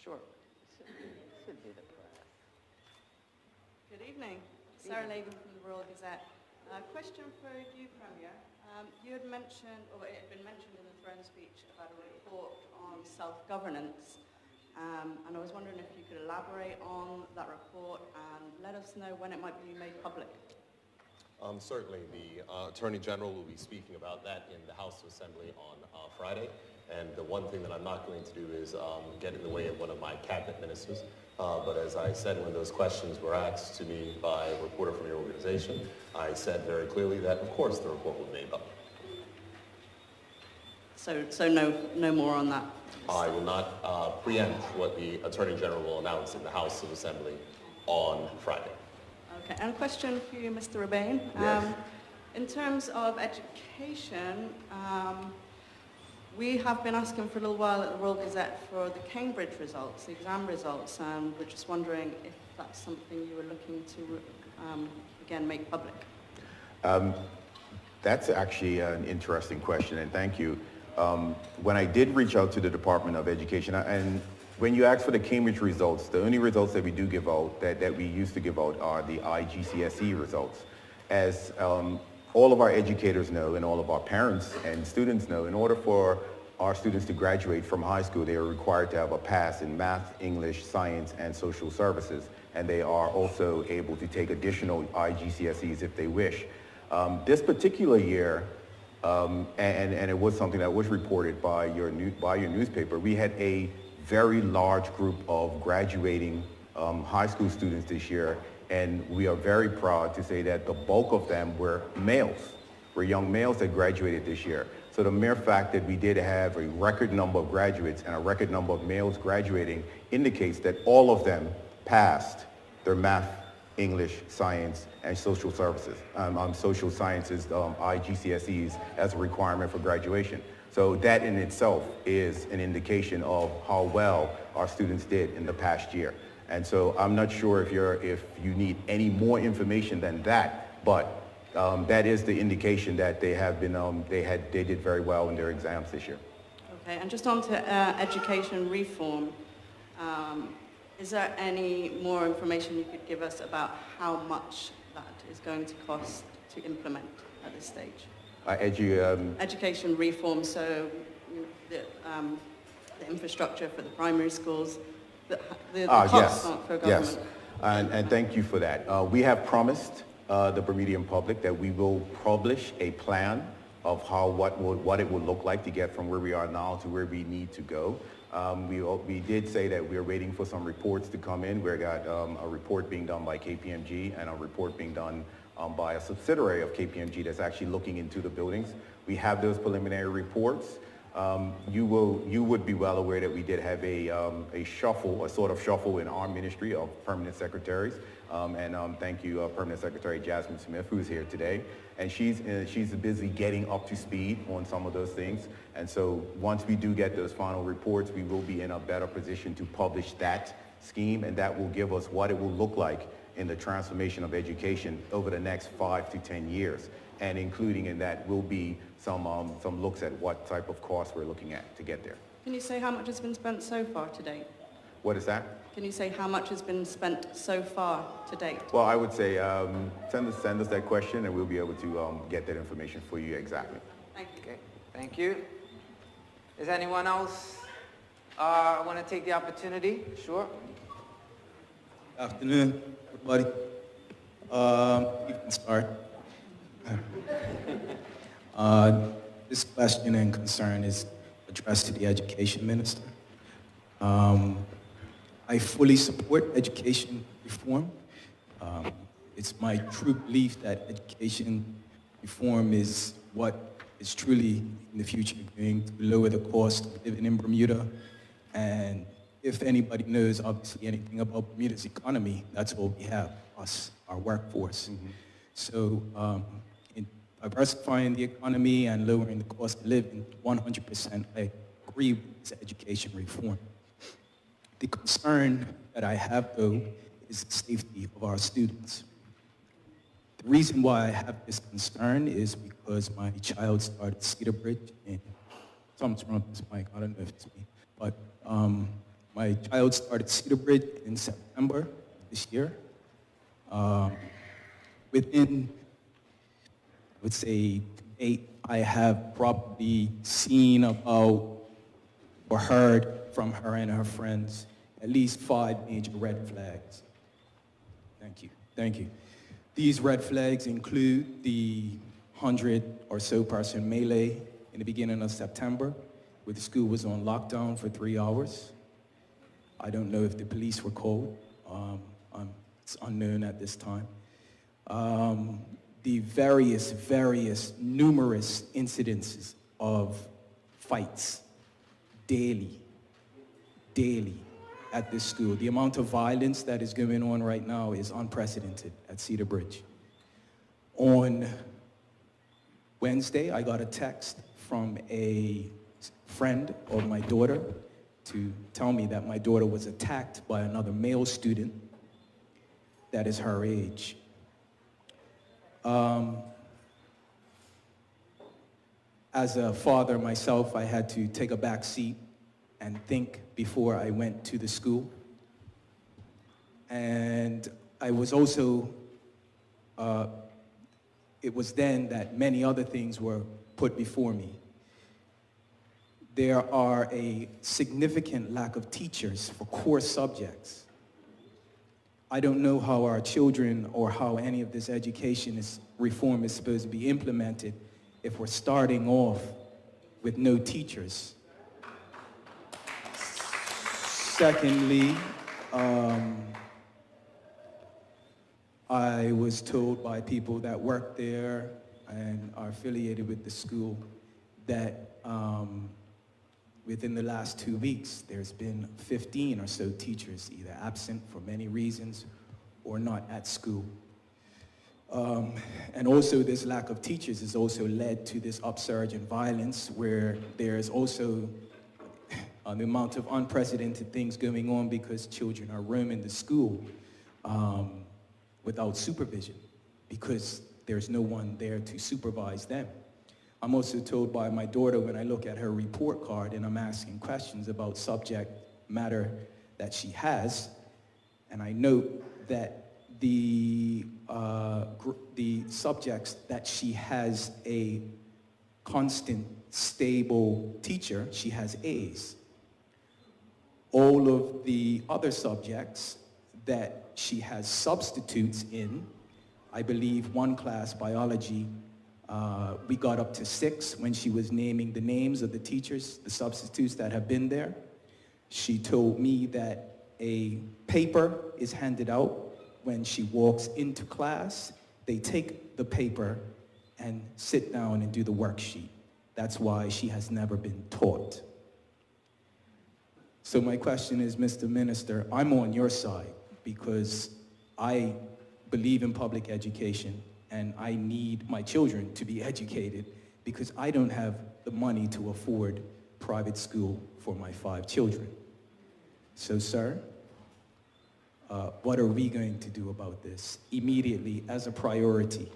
Sure. Good evening. Sarah Lagan from the Royal Gazette. Question for you, Premier. You had mentioned, or it had been mentioned in the throne speech about a report on self-governance, and I was wondering if you could elaborate on that report and let us know when it might be made public. Certainly, the Attorney General will be speaking about that in the House of Assembly on Friday, and the one thing that I'm not going to do is get in the way of one of my cabinet ministers. But as I said when those questions were asked to me by a reporter from your organization, I said very clearly that, of course, the report will be made public. So no more on that? I will not preempt what the Attorney General will announce in the House of Assembly on Friday. Okay, and a question for you, Mr. Rabain. Yes. In terms of education, we have been asking for a little while at the Royal Gazette for the Cambridge results, the exam results, and we're just wondering if that's something you were looking to, again, make public. That's actually an interesting question, and thank you. When I did reach out to the Department of Education, and when you ask for the Cambridge results, the only results that we do give out, that we used to give out, are the IGCSE results. As all of our educators know, and all of our parents and students know, in order for our students to graduate from high school, they are required to have a pass in math, English, science, and social services. And they are also able to take additional IGCSEs if they wish. This particular year, and it was something that was reported by your newspaper, we had a very large group of graduating high school students this year, and we are very proud to say that the bulk of them were males, were young males that graduated this year. So the mere fact that we did have a record number of graduates and a record number of males graduating indicates that all of them passed their math, English, science, and social services, social sciences IGCSEs as a requirement for graduation. So that in itself is an indication of how well our students did in the past year. And so I'm not sure if you need any more information than that, but that is the indication that they have been they did very well in their exams this year. Okay, and just on to education reform. Is there any more information you could give us about how much that is going to cost to implement at this stage? Education reform, so the infrastructure for the primary schools, the costs aren't for government. Yes, and thank you for that. We have promised the Bermudian public that we will publish a plan of what it would look like to get from where we are now to where we need to go. We did say that we're waiting for some reports to come in. We've got a report being done by KPMG and a report being done by a subsidiary of KPMG that's actually looking into the buildings. We have those preliminary reports. You would be well aware that we did have a sort of shuffle in our ministry of permanent secretaries. Thank you, Permanent Secretary Jasmine Smith, who's here today. And she's busy getting up to speed on some of those things. And so once we do get those final reports, we will be in a better position to publish that scheme, and that will give us what it will look like in the transformation of education over the next 5 to 10 years. And including in that will be some looks at what type of costs we're looking at to get there. Can you say how much has been spent so far to date? What is that? Can you say how much has been spent so far to date? Well, I would say send us that question and we'll be able to get that information for you exactly. Thank you. Okay, thank you. Is anyone else want to take the opportunity? Sure. Afternoon, everybody. You can start. This question and concern is addressed to the Education Minister. I fully support education reform. It's my true belief that education reform is what is truly in the future going to lower the cost of living in Bermuda. And if anybody knows obviously anything about Bermuda's economy, that's what we have, us, our workforce. Mm-hmm. So in diversifying the economy and lowering the cost of living, 100% I agree with this education reform. The concern that I have, though, is the safety of our students. The reason why I have this concern is because my child started Cedar Bridge, and something's wrong with this mic, I don't know if it's me, but my child started Cedar Bridge in September this year. Within, I would say, I have probably seen about or heard from her and her friends at least 5 major red flags. Thank you. Thank you. These red flags include the 100 or so person melee in the beginning of September, where the school was on lockdown for 3 hours. I don't know if the police were called. It's unknown at this time. The various numerous incidences of fights daily at this school. The amount of violence that is going on right now is unprecedented at Cedar Bridge. On Wednesday, I got a text from a friend of my daughter to tell me that my daughter was attacked by another male student that is her age. As a father myself, I had to take a back seat and think before I went to the school. And I was also, it was then that many other things were put before me. There are a significant lack of teachers for core subjects. I don't know how our children or how any of this education reform is supposed to be implemented if we're starting off with no teachers. Secondly, I was told by people that work there and are affiliated with the school that within the last 2 weeks, there's been 15 or so teachers either absent for many reasons or not at school. And also this lack of teachers has also led to this upsurge in violence where there's also the amount of unprecedented things going on because children are roaming the school without supervision because there's no one there to supervise them. I'm also told by my daughter when I look at her report card and I'm asking questions about subject matter that she has, and I note that the subjects that she has a constant, stable teacher, she has A's. All of the other subjects that she has substitutes in, I believe one class, biology, we got up to 6 when she was naming the names of the teachers, the substitutes that have been there. She told me that a paper is handed out when she walks into class. They take the paper and sit down and do the worksheet. That's why she has never been taught. So my question is, Mr. Minister, I'm on your side because I believe in public education and I need my children to be educated because I don't have the money to afford private school for my 5 children. So, sir, what are we going to do about this immediately as a priority?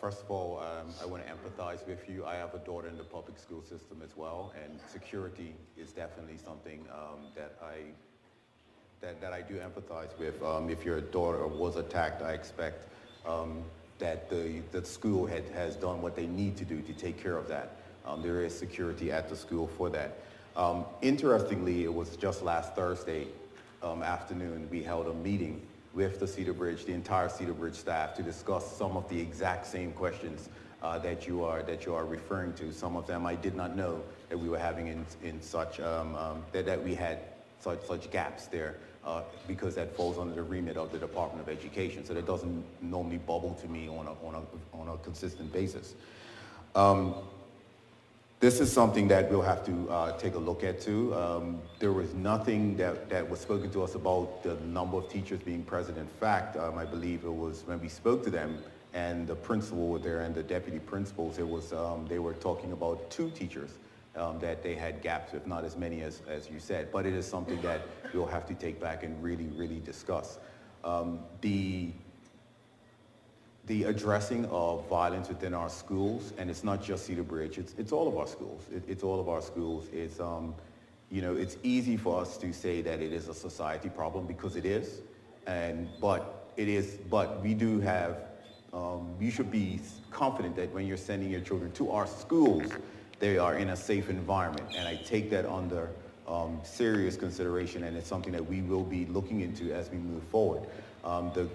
First of all, I want to empathize with you. I have a daughter in the public school system as well, and security is definitely something that I do empathize with. If your daughter was attacked, I expect that the school has done what they need to do to take care of that. There is security at the school for that. Interestingly, it was just last Thursday afternoon we held a meeting with the Cedar Bridge, the entire Cedar Bridge staff, to discuss some of the exact same questions that you are referring to. Some of them I did not know that we were having in such that we had such gaps there, because that falls under the remit of the Department of Education. So that doesn't normally bubble to me on a consistent basis. This is something that we'll have to take a look at too. There was nothing that was spoken to us about the number of teachers being present. In fact, I believe it was when we spoke to them and the principal were there and the deputy principals, it was, they were talking about 2 teachers that they had gaps with, not as many as you said. But it is something that we'll have to take back and really discuss. The addressing of violence within our schools, and it's not just Cedar Bridge, it's all of our schools. It's all of our schools. It's, you know, it's easy for us to say that it is a society problem because it is, but we do have, you should be confident that when you're sending your children to our schools, they are in a safe environment. And I take that under serious consideration, and it's something that we will be looking into as we move forward. The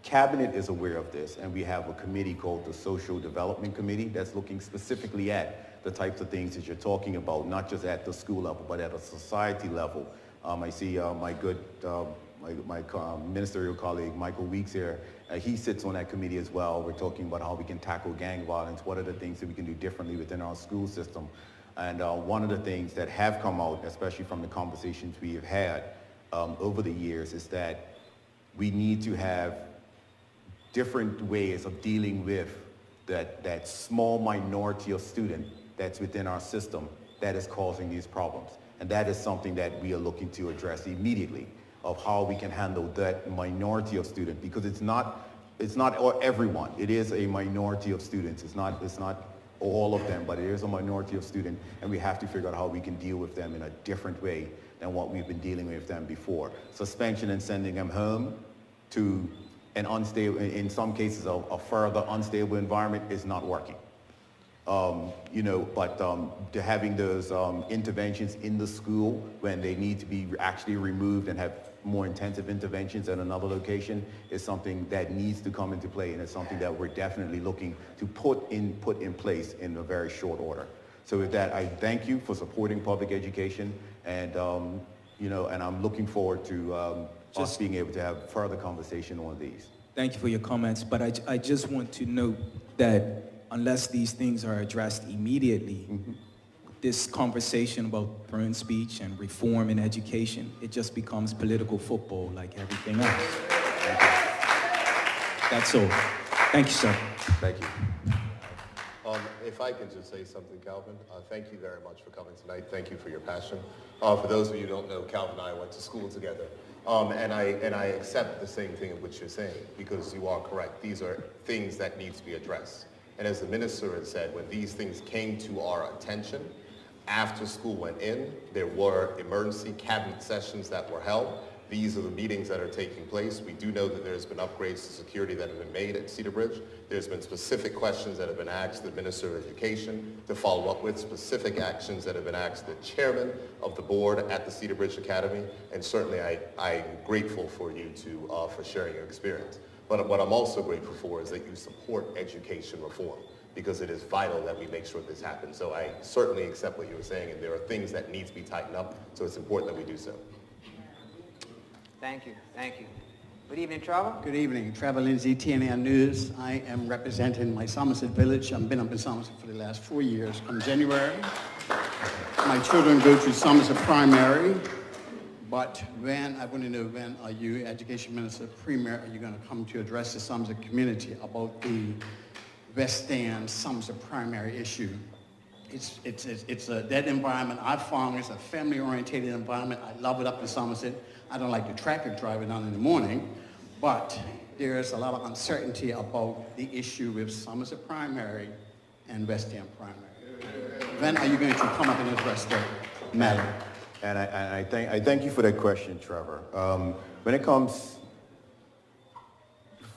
Cabinet is aware of this, and we have a committee called the Social Development Committee that's looking specifically at the types of things that you're talking about, not just at the school level, but at a society level. I see my good ministerial colleague, Michael Weeks here. He sits on that committee as well. We're talking about how we can tackle gang violence. What are the things that we can do differently within our school system? And one of the things that have come out, especially from the conversations we have had over the years, is that we need to have different ways of dealing with that small minority of student that's within our system that is causing these problems. And that is something that we are looking to address immediately, of how we can handle that minority of student, because it's not everyone. It is a minority of students. It's not all of them, but it is a minority of student, and we have to figure out how we can deal with them in a different way than what we've been dealing with them before. Suspension and sending them home to an unstable, in some cases, a further unstable environment is not working. You know, but having those interventions in the school when they need to be actually removed and have more intensive interventions at another location is something that needs to come into play, and it's something that we're definitely looking to put in place in a very short order. So with that, I thank you for supporting public education, and you know, and I'm looking forward to us being able to have further conversation on these. Thank you for your comments, but I just want to note that unless these things are addressed immediately, this conversation about parent speech and reform in education, it just becomes political football like everything else. Thank you. That's all. Thank you, sir. Thank you. If I could just say something, Calvin, thank you very much for coming tonight. Thank you for your passion. For those of you who don't know, Calvin and I went to school together. And I accept the same thing of what you're saying, because you are correct. These are things that need to be addressed. And as the minister has said, when these things came to our attention, after school went in, there were emergency cabinet sessions that were held, these are the meetings that are taking place. We do know that there's been upgrades to security that have been made at Cedar Bridge. There's been specific questions that have been asked the Minister of Education to follow up with, specific actions that have been asked the chairman of the board at the Cedar Bridge Academy, and certainly I'm grateful for you for sharing your experience. But what I'm also grateful for is that you support education reform, because it is vital that we make sure this happens. So I certainly accept what you were saying, and there are things that need to be tightened up, so it's important that we do so. Thank you, thank you. Good evening, Trevor. Good evening. Trevor Lindsay, TNN News. I am representing my Somerset village. I've been up in Somerset for the last 4 years. Come January, my children go to Somerset Primary, but I want to know, when are you, Education Minister Premier, are you going to come to address the Somerset community about the West End Somerset Primary issue? It's a dead environment. I found it's a family-oriented environment. I love it up in Somerset. I don't like the traffic driving down in the morning, but there's a lot of uncertainty about the issue with Somerset Primary and West End Primary. When are you going to come up and address that matter? And I thank you for that question, Trevor. When it comes,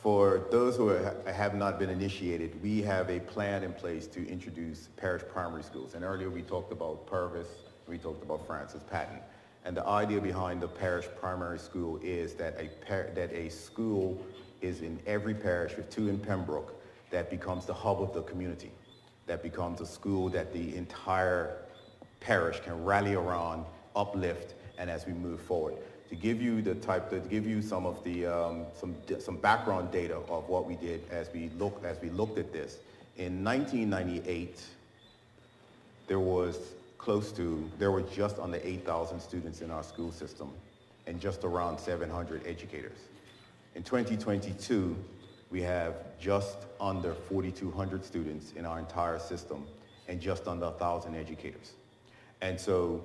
for those who have not been initiated, we have a plan in place to introduce parish primary schools. And earlier we talked about Purvis, we talked about Francis Patton. And the idea behind the parish primary school is that a school is in every parish, with 2 in Pembroke, that becomes the hub of the community. That becomes a school that the entire parish can rally around, uplift, and as we move forward. To give you some of the some background data of what we did as we looked at this. In 1998, there were just under 8,000 students in our school system and just around 700 educators. In 2022, we have just under 4,200 students in our entire system and just under 1,000 educators. And so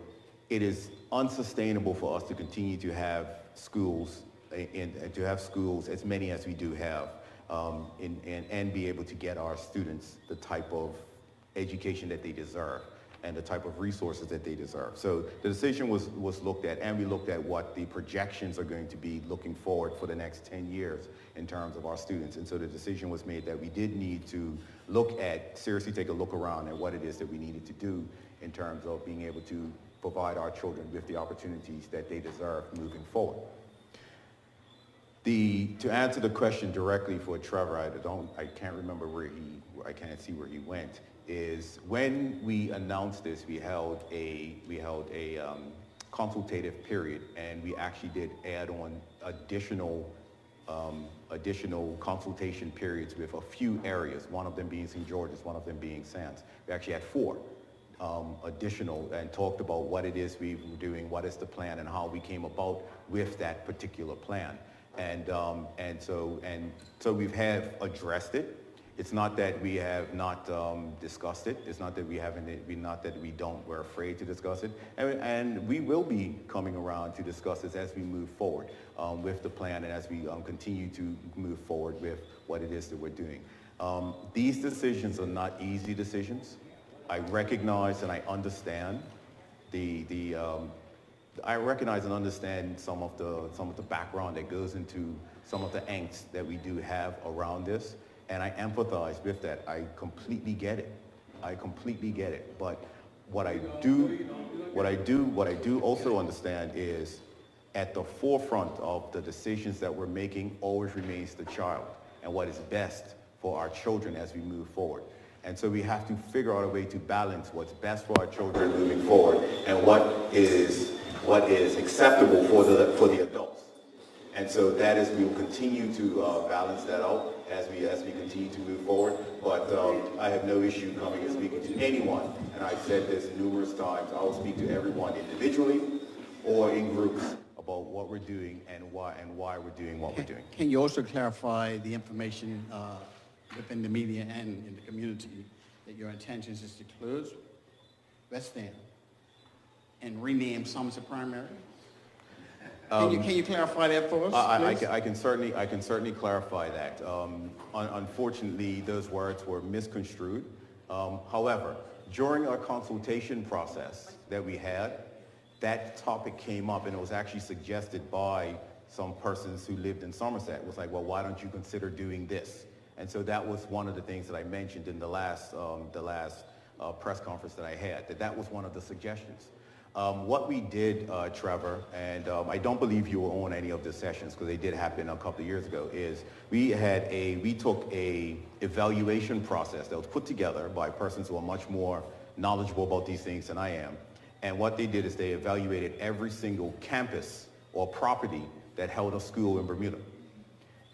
it is unsustainable for us to continue to have schools, as many as we do have, and be able to get our students the type of education that they deserve and the type of resources that they deserve. So the decision was looked at, and we looked at what the projections are going to be looking forward for the next 10 years in terms of our students. And so the decision was made that we did need to seriously take a look around at what it is that we needed to do in terms of being able to provide our children with the opportunities that they deserve moving forward. To answer the question directly for Trevor, I can't remember I can't see where he went, is when we announced this, we held a consultative period, and we actually did add on additional consultation periods with a few areas, one of them being St. George's, one of them being Sands. We actually had 4 additional, and talked about what it is we were doing, what is the plan, and how we came about with that particular plan. And so we have addressed it. It's not that we have not discussed it. It's not that we're afraid to discuss it. And we will be coming around to discuss this as we move forward with the plan, and as we continue to move forward with what it is that we're doing. These decisions are not easy decisions. I recognize and I understand I recognize and understand some of the background that goes into some of the angst that we do have around this, and I empathize with that. I completely get it. But what I do also understand is, at the forefront of the decisions that we're making always remains the child and what is best for our children as we move forward. And so we have to figure out a way to balance what's best for our children moving forward and what is acceptable for the adults. And so that is, we will continue to balance that out as we continue to move forward. But I have no issue coming and speaking to anyone, and I've said this numerous times. I will speak to everyone individually or in groups about what we're doing and why we're doing what we're doing. Can you also clarify the information within the media and in the community that your intentions is to close West End and rename Somerset Primary? Can you clarify that for us? I can certainly clarify that. Unfortunately, those words were misconstrued. However, during our consultation process that we had, that topic came up, and it was actually suggested by some persons who lived in Somerset. It was like, well, why don't you consider doing this? And so that was one of the things that I mentioned in the last press conference that I had, that was one of the suggestions. What we did, Trevor, and I don't believe you were on any of the sessions because they did happen a couple of years ago, is we took a evaluation process that was put together by persons who are much more knowledgeable about these things than I am. And what they did is they evaluated every single campus or property that held a school in Bermuda.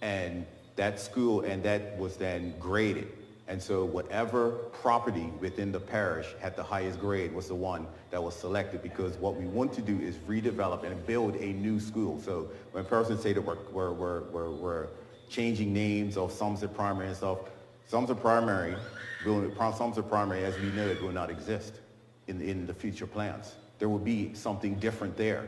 And that school, and that was then graded. And so whatever property within the parish had the highest grade was the one that was selected, because what we want to do is redevelop and build a new school. So when persons say that we're changing names of Somerset Primary and stuff, Somerset Primary, as we know it, will not exist in the future plans. There will be something different there.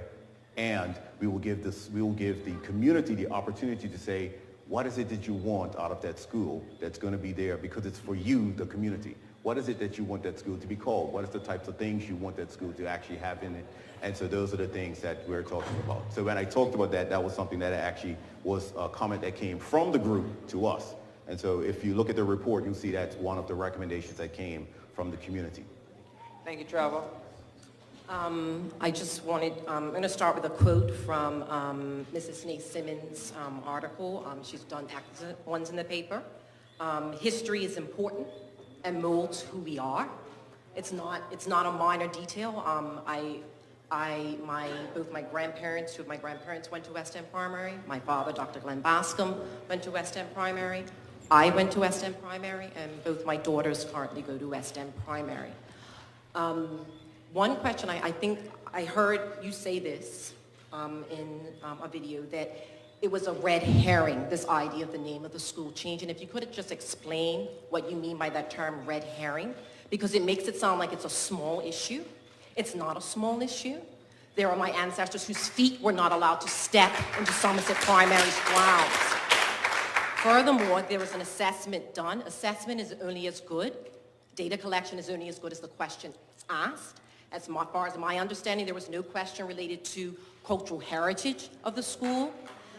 And we will give the community the opportunity to say, what is it that you want out of that school that's going to be there, because it's for you, the community? What is it that you want that school to be called? What is the types of things you want that school to actually have in it? And so those are the things that we're talking about. So when I talked about that, that was something that actually was a comment that came from the group to us. And so if you look at the report, you'll see that's one of the recommendations that came from the community. Thank you, Trevor. I just wanted, I'm going to start with a quote from Mrs. Nate Simmons' article. She's done excellent ones in the paper. History is important and molds who we are. It's not a minor detail. Both my grandparents, two of my grandparents went to West End Primary. My father, Dr. Glenn Bascom, went to West End Primary. I went to West End Primary, and both my daughters currently go to West End Primary. One question, I think I heard you say this in a video, that it was a red herring, this idea of the name of the school change. And if you could just explain what you mean by that term red herring, because it makes it sound like it's a small issue. It's not a small issue. There are my ancestors whose feet were not allowed to step into Somerset Primary's grounds. Furthermore, there was an assessment done. Assessment is only as good. Data collection is only as good as the question asked. As far as my understanding, there was no question related to cultural heritage of the school.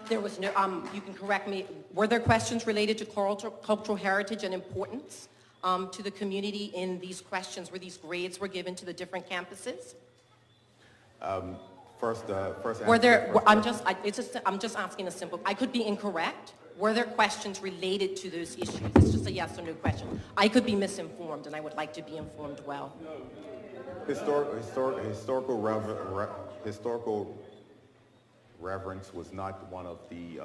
There was no, you can correct me, were there questions related to cultural heritage and importance to the community in these questions where these grades were given to the different campuses? First Were there, I'm just asking a simple, I could be incorrect. Were there questions related to those issues? It's just a yes or no question. I could be misinformed, and I would like to be informed well. Historical reverence was not one of the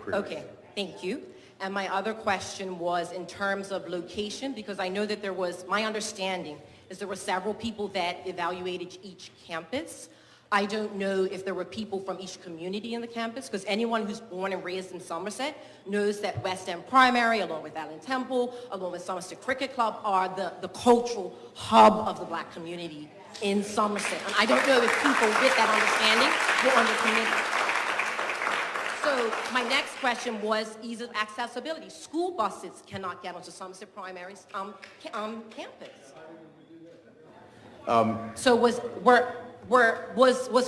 prerequisites. Okay, thank you. And my other question was in terms of location, because I know that there was, my understanding is there were several people that evaluated each campus. I don't know if there were people from each community in the campus, because anyone who's born and raised in Somerset knows that West End Primary, along with Allen Temple, along with Somerset Cricket Club, are the cultural hub of the black community in Somerset. And I don't know if people with that understanding were on the committee. So my next question was ease of accessibility. School buses cannot get onto Somerset Primary's campus. So was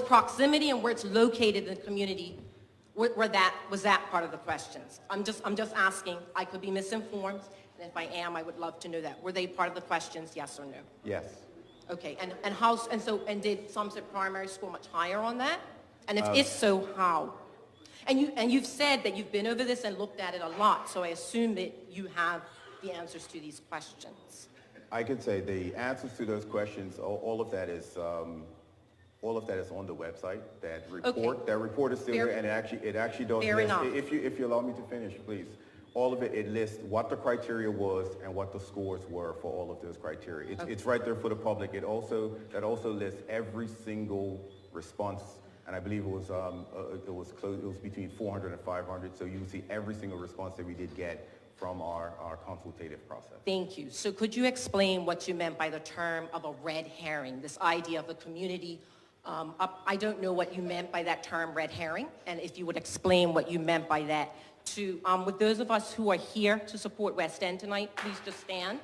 proximity and where it's located in the community, was that part of the questions? I'm just asking. I could be misinformed, and if I am, I would love to know that. Were they part of the questions, yes or no? Yes. Okay, and did Somerset Primary score much higher on that? And if so, how? And you've said that you've been over this and looked at it a lot, so I assume that you have the answers to these questions. I could say the answers to those questions, all of that is on the website. That report, okay. That report is still there, and it actually does. Fair enough. If you allow me to finish, please. All of it lists what the criteria was and what the scores were for all of those criteria. It's right there for the public. That also lists every single response, and I believe it was between 400 and 500. So you will see every single response that we did get from our consultative process. Thank you. So could you explain what you meant by the term of a red herring, this idea of the community? I don't know what you meant by that term red herring, and if you would explain what you meant by that. With those of us who are here to support West End tonight, please just stand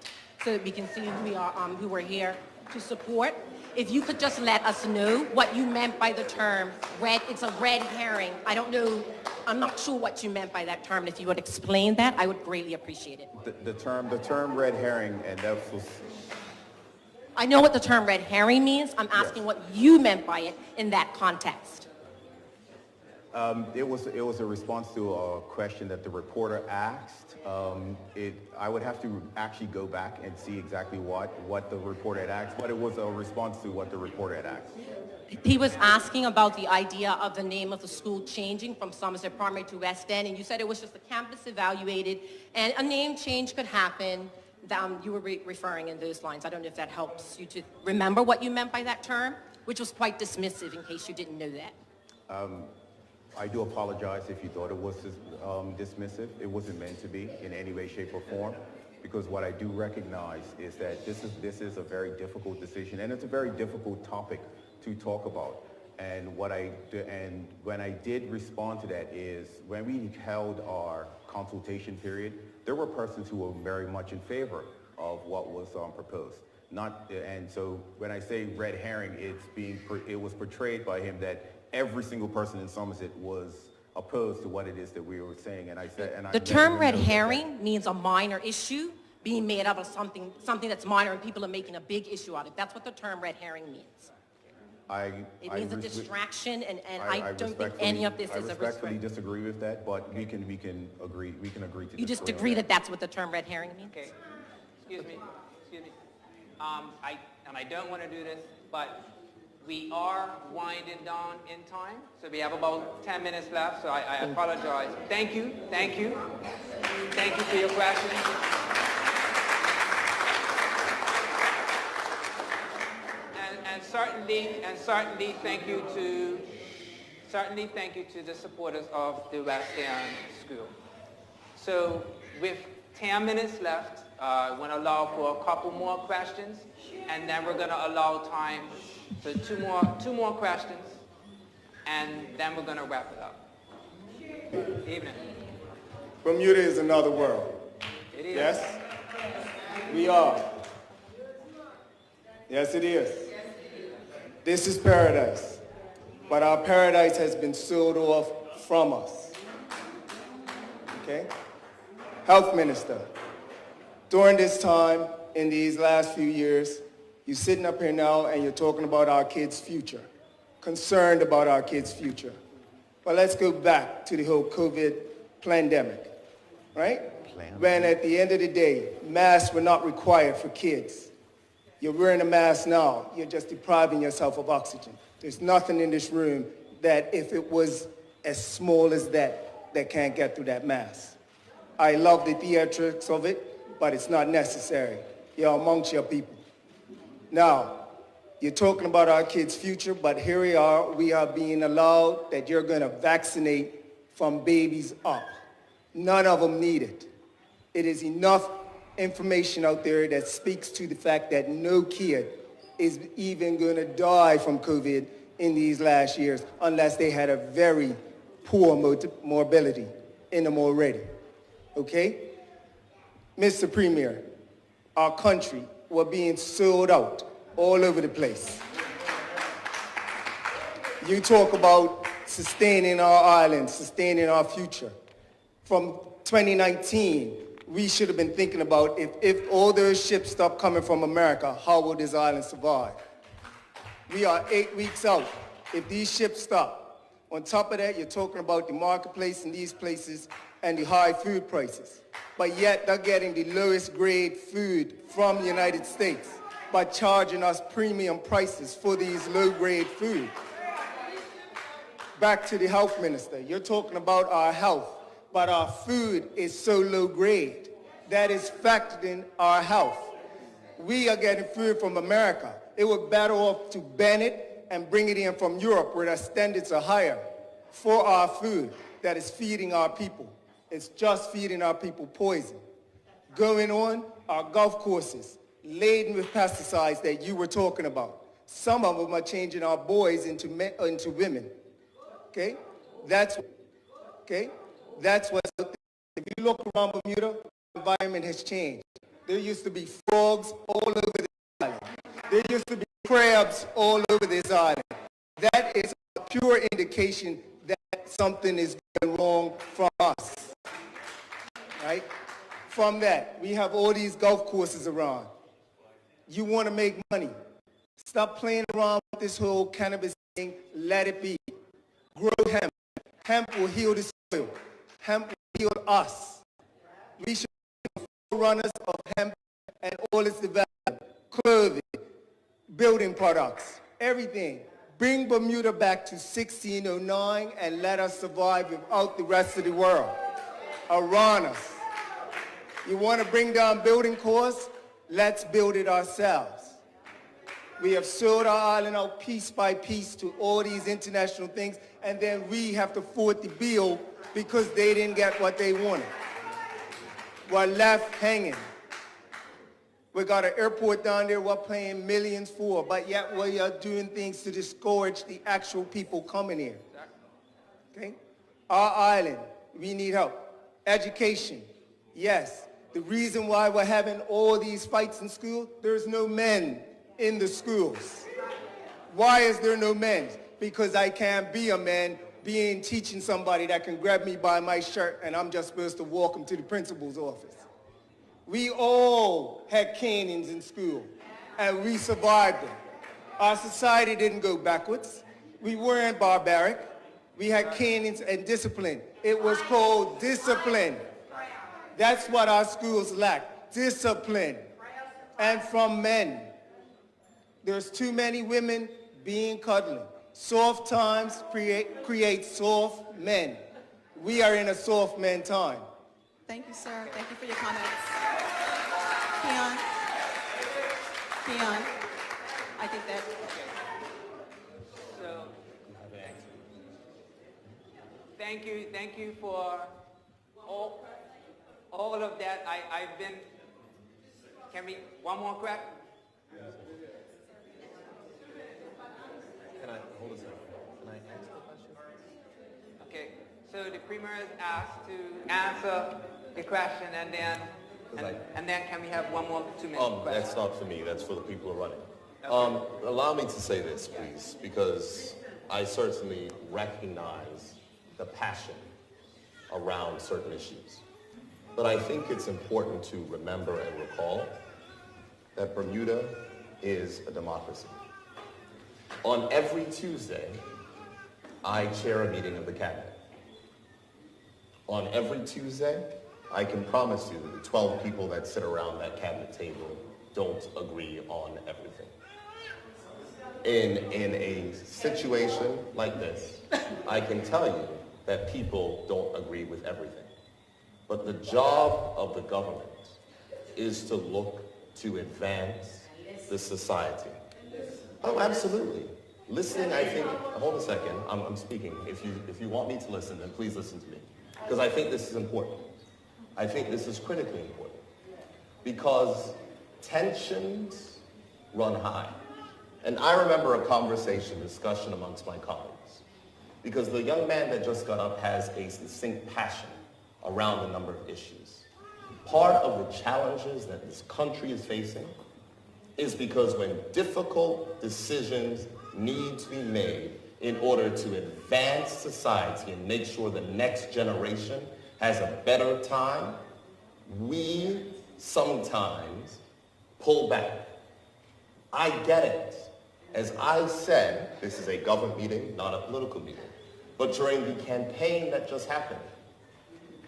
so that we can see who we are, who are here to support. if you could just let us know what you meant by the term it's a red herring. I don't know, I'm not sure what you meant by that term. If you would explain that, I would greatly appreciate it. The term red herring, and that was... I know what the term red herring means. I'm asking what you meant by it in that context. It was a response to a question that the reporter asked. I would have to actually go back and see exactly what the reporter had asked, but it was a response to what the reporter had asked. He was asking about the idea of the name of the school changing from Somerset Primary to West End, and you said it was just the campus evaluated, and a name change could happen. You were referring in those lines. I don't know if that helps you to remember what you meant by that term, which was quite dismissive in case you didn't know that. I do apologize if you thought it was dismissive. It wasn't meant to be in any way, shape, or form, because what I do recognize is that this is a very difficult decision, and it's a very difficult topic to talk about. And when I did respond to that is when we held our consultation period, there were persons who were very much in favor of what was proposed. And so when I say red herring, it was portrayed by him that every single person in Somerset was opposed to what it is that we were saying. And I said, the term red herring means a minor issue being made out of something that's minor, and people are making a big issue out of it. That's what the term red herring means. It means a distraction, and I don't think any of this is a restraint. I respectfully disagree with that, but we can agree to. You just agree that that's what the term red herring means? Okay. Excuse me. I don't want to do this, but we are winding down in time, so we have about 10 minutes left, so I apologize. Thank you for your questions. And certainly thank you to the supporters of the West End School. So with 10 minutes left, I want to allow for a couple more questions, and then we're going to allow time for two more questions, and then we're going to wrap it up. Evening. Bermuda is another world. It is. Yes? We are. Yes, it is. This is paradise, but our paradise has been sold off from us. Okay? Health Minister, during this time, in these last few years, you're sitting up here now and you're talking about our kids' future, concerned about our kids' future. But let's go back to the whole COVID pandemic, right? When at the end of the day, masks were not required for kids. You're wearing a mask now, you're just depriving yourself of oxygen. There's nothing in this room that if it was as small as that can't get through that mask. I love the theatrics of it, but it's not necessary. You're amongst your people. Now, you're talking about our kids' future, but here we are being allowed that you're going to vaccinate from babies up. None of them need it. It is enough information out there that speaks to the fact that no kid is even going to die from COVID in these last years unless they had a very poor morbidity in them already. Okay? Mr. Premier, our country, we're being sold out all over the place. You talk about sustaining our island, sustaining our future. From 2019, we should have been thinking about if all those ships stop coming from America, how will this island survive? We are 8 weeks out. If these ships stop, on top of that, you're talking about the marketplace in these places and the high food prices. But yet they're getting the lowest grade food from the United States by charging us premium prices for these low grade food. Back to the health minister, you're talking about our health. But our food is so low grade that is factored in our health. We are getting food from America. It would be better off to ban it and bring it in from Europe where the standards are higher for our food that is feeding our people. It's just feeding our people poison. Going on, our golf courses laden with pesticides that you were talking about. Some of them are changing our boys into women. Okay? That's what's out there. If you look around Bermuda, the environment has changed. There used to be frogs all over the island. There used to be crabs all over this island. That is a pure indication that something is going wrong from us, right? From that, we have all these golf courses around. You want to make money. Stop playing around with this whole cannabis thing. Let it be. Grow hemp. Hemp will heal the soil. Hemp will heal us. We should be forerunners of hemp and all its development. Clothing, building products, everything. Bring Bermuda back to 1609 and let us survive without the rest of the world around us. You want to bring down building costs? Let's build it ourselves. We have sold our island out piece by piece to all these international things, and then we have to foot the bill because they didn't get what they wanted. We're left hanging. We got an airport down there we're paying millions for, but yet we are doing things to discourage the actual people coming here. Okay? Our island, we need help. Education, yes. The reason why we're having all these fights in school, there's no men in the schools. Why is there no men? Because I can't be a man teaching somebody that can grab me by my shirt and I'm just supposed to walk him to the principal's office. We all had canons in school, and we survived them. Our society didn't go backwards. We weren't barbaric. We had canons and discipline. It was called discipline. That's what our schools lack, discipline. And from men. There's too many women being cuddling. Soft times create soft men. We are in a soft man time. Thank you, sir. Thank you for your comments. Qian, I think that... So, thank you for all of that. I've been, can we, one more crack? Can I, hold a second, can I answer the question? Okay, so the Premier is asked to answer the question, and then can we have one more 2-minute question? That's not for me, that's for the people who are running. Okay. Allow me to say this, please, because I certainly recognize the passion around certain issues. But I think it's important to remember and recall that Bermuda is a democracy. On every Tuesday, I chair a meeting of the cabinet. On every Tuesday, I can promise you that the 12 people that sit around that cabinet table don't agree on everything. In a situation like this, I can tell you that people don't agree with everything. But the job of the government is to look to advance the society. Oh, absolutely. Listening, I think, hold a second, I'm speaking. If you want me to listen, then please listen to me. Because I think this is important. I think this is critically important. Because tensions run high. And I remember a discussion amongst my colleagues. Because the young man that just got up has a distinct passion around a number of issues. Part of the challenges that this country is facing is because when difficult decisions need to be made in order to advance society and make sure the next generation has a better time, we sometimes pull back. I get it. As I said, this is a government meeting, not a political meeting. But during the campaign that just happened,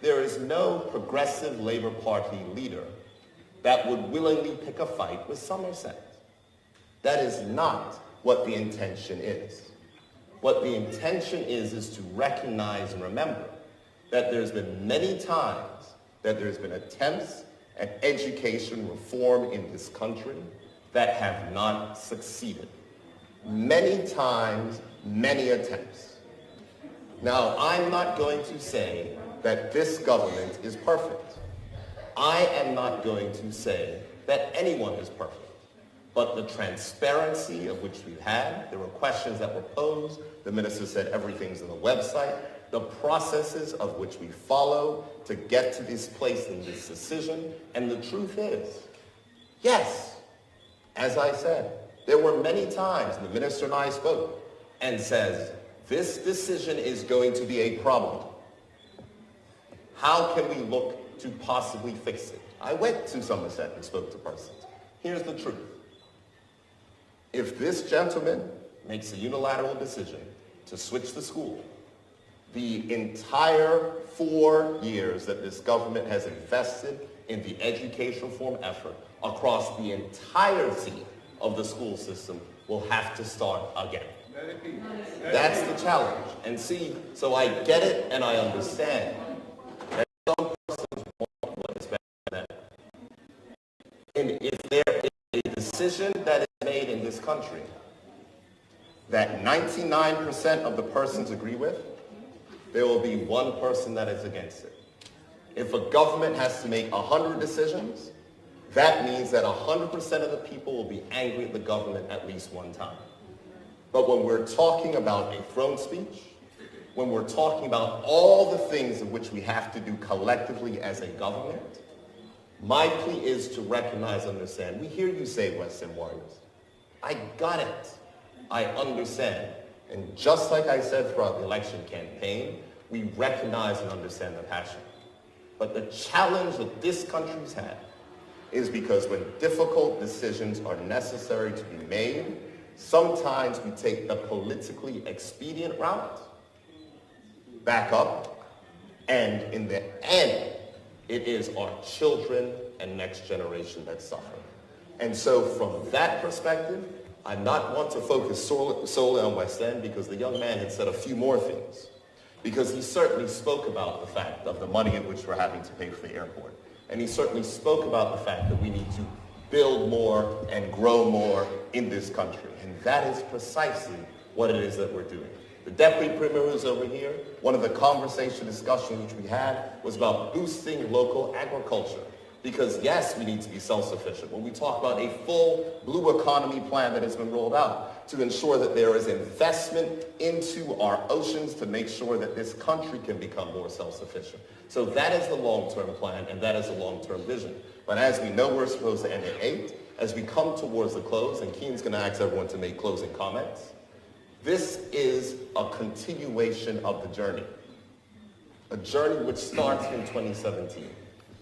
there is no progressive Labour Party leader that would willingly pick a fight with Somerset. That is not what the intention is. What the intention is to recognize and remember that there's been many times that there's been attempts at education reform in this country that have not succeeded. Many times, many attempts. Now, I'm not going to say that this government is perfect. I am not going to say that anyone is perfect. But the transparency of which we've had, there were questions that were posed, the minister said everything's on the website, the processes of which we follow to get to this place in this decision, and the truth is, yes, as I said, There were many times the minister and I spoke and says, this decision is going to be a problem. How can we look to possibly fix it? I went to Somerset and spoke to persons. Here's the truth. If this gentleman makes a unilateral decision to switch the school, the entire 4 years that this government has invested in the education reform effort across the entirety of the school system will have to start again. That's the challenge. And see, so I get it and I understand that some persons want what is better than that. And if there is a decision that is made in this country that 99% of the persons agree with, there will be one person that is against it. If a government has to make 100 decisions, that means that 100% of the people will be angry at the government at least one time. But when we're talking about a throne speech, when we're talking about all the things of which we have to do collectively as a government, my plea is to recognize, understand. We hear you say West End Warriors. I got it. I understand. And just like I said throughout the election campaign, we recognize and understand the passion. But the challenge that this country's had is because when difficult decisions are necessary to be made, sometimes we take the politically expedient route, back up, and in the end, it is our children and next generation that suffer. And so from that perspective, I not want to focus solely on West End because the young man had said a few more things. Because he certainly spoke about the fact of the money in which we're having to pay for the airport. And he certainly spoke about the fact that we need to build more and grow more in this country. And that is precisely what it is that we're doing. The Deputy Premier who's over here, one of the conversation discussions which we had was about boosting local agriculture. Because yes, we need to be self-sufficient. When we talk about a full blue economy plan that has been rolled out to ensure that there is investment into our oceans to make sure that this country can become more self-sufficient. So that is the long-term plan and that is the long-term vision. But as we know we're supposed to end at 8, as we come towards the close, and Qian's going to ask everyone to make closing comments, this is a continuation of the journey. A journey which starts in 2017.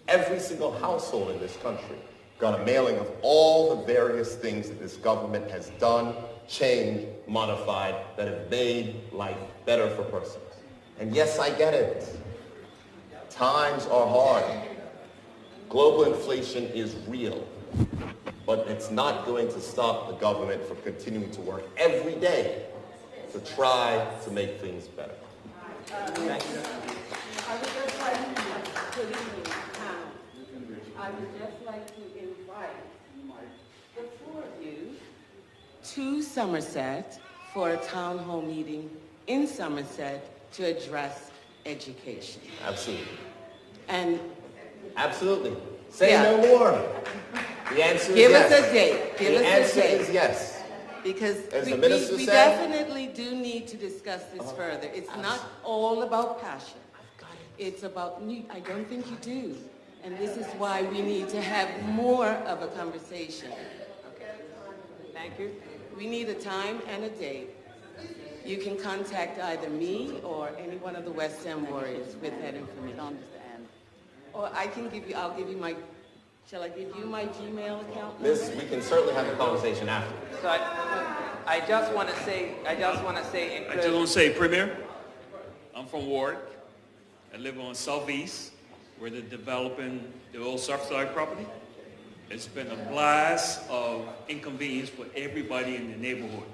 Every single household in this country got a mailing of all the various things that this government has done, changed, modified, that have made life better for persons. And yes, I get it. Times are hard. Global inflation is real. But it's not going to stop the government from continuing to work every day to try to make things better. Thank you. I would just like to invite the 4 of you to Somerset for a town hall meeting in Somerset to address education. Absolutely. And absolutely. Say no more. The answer is give yes. us a date. Give us a date. The answer is yes. Because As we the minister said, definitely do need to discuss this further. It's not all about passion. It's about need. I don't think you do. And this is why we need to have more of a conversation. Thank you. We need a time and a date. You can contact either me or any one of the West End Warriors with that information. Or I can give you, I'll give you my, shall I give you my Gmail account number? we can certainly have a conversation after. So I just want to say, Premier, I'm from Warwick. I live on Southeast, where they're developing the old Surfside property. It's been a blast of inconvenience for everybody in the neighborhood.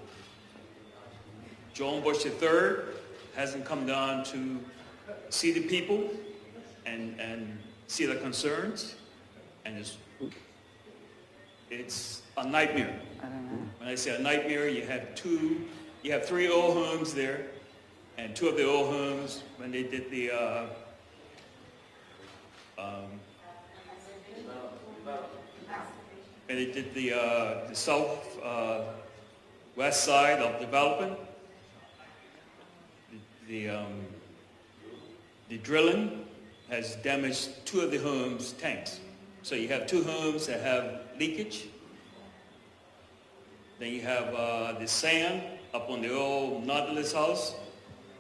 John Bush III hasn't come down to see the people and see their concerns, and it's a nightmare. When I say a nightmare, you have 3 old homes there, and 2 of the old homes, when they did the south west side of development, the drilling has damaged 2 of the homes' tanks. So you have 2 homes that have leakage. Then you have the sand up on the old Nautilus house,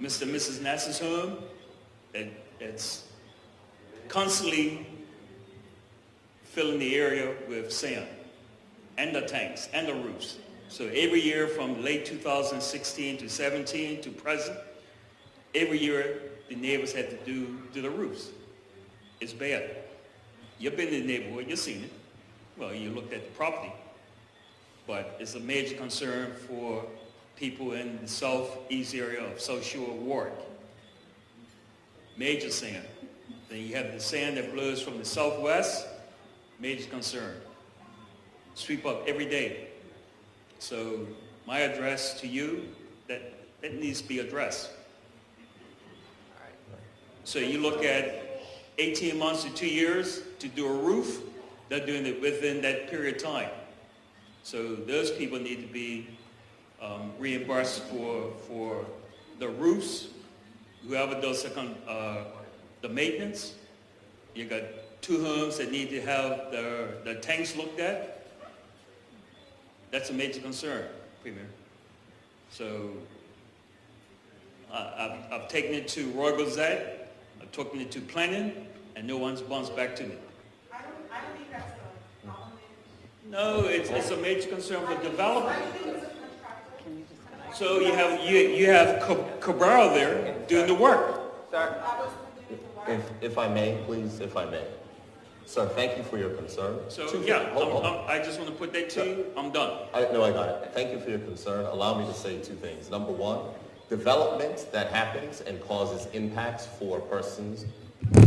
Mr. and Mrs. Nass's home. It's constantly filling the area with sand, and the tanks, and the roofs. So every year from late 2016 to 17 to present, every year the neighbors had to do the roofs. It's bad. You've been in the neighborhood, you've seen it. Well, you looked at the property. But it's a major concern for people in the southeast area of South Shore Ward. Major sand. Then you have the sand that blows from the southwest, major concern. Sweep up every day. So my address to you, that needs to be addressed. So you look at 18 months to 2 years to do a roof, they're doing it within that period of time. So those people need to be reimbursed for the roofs, whoever does the maintenance. You got 2 homes that need to have the tanks looked at. That's a major concern, Premier. So I've taken it to Roy Gazette, I've taken it to planning, and no one's bounced back to me. I don't think that's the problem. No, it's a major concern for development. So you have Cabral there doing the work. Sir? If I may, please, if I may. Sir, thank you for your concern. So yeah, I just want to put that to you. I'm done. No, I got it. Thank you for your concern. Allow me to say 2 things. Number 1, development that happens and causes impacts for persons,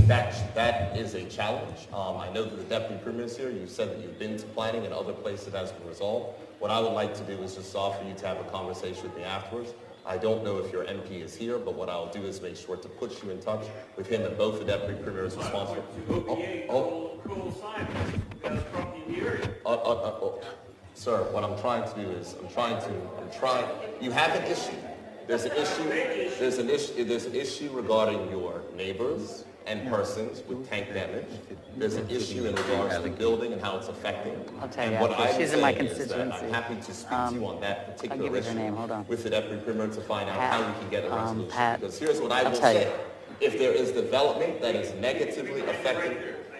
that is a challenge. I know that the Deputy Premier is here. You said that you've been to planning and other places that has been resolved. What I would like to do is just offer you to have a conversation with me afterwards. I don't know if your MP is here, but what I'll do is make sure to put you in touch with him, and both the Deputy Premier is responsible. Sir, what I'm trying to do is, you have an issue. There's an issue regarding your neighbors and persons with tank damage. There's an issue in regards to the building and how it's affecting. I'll tell you And what after. I'm She's in my saying is that constituency. I'm happy to speak to you on that particular give you her issue name. Hold on. with the Deputy Premier to find out how we can get a resolution. Pat, Because here's what I I'll will tell you. say. If there is development that is negatively affecting,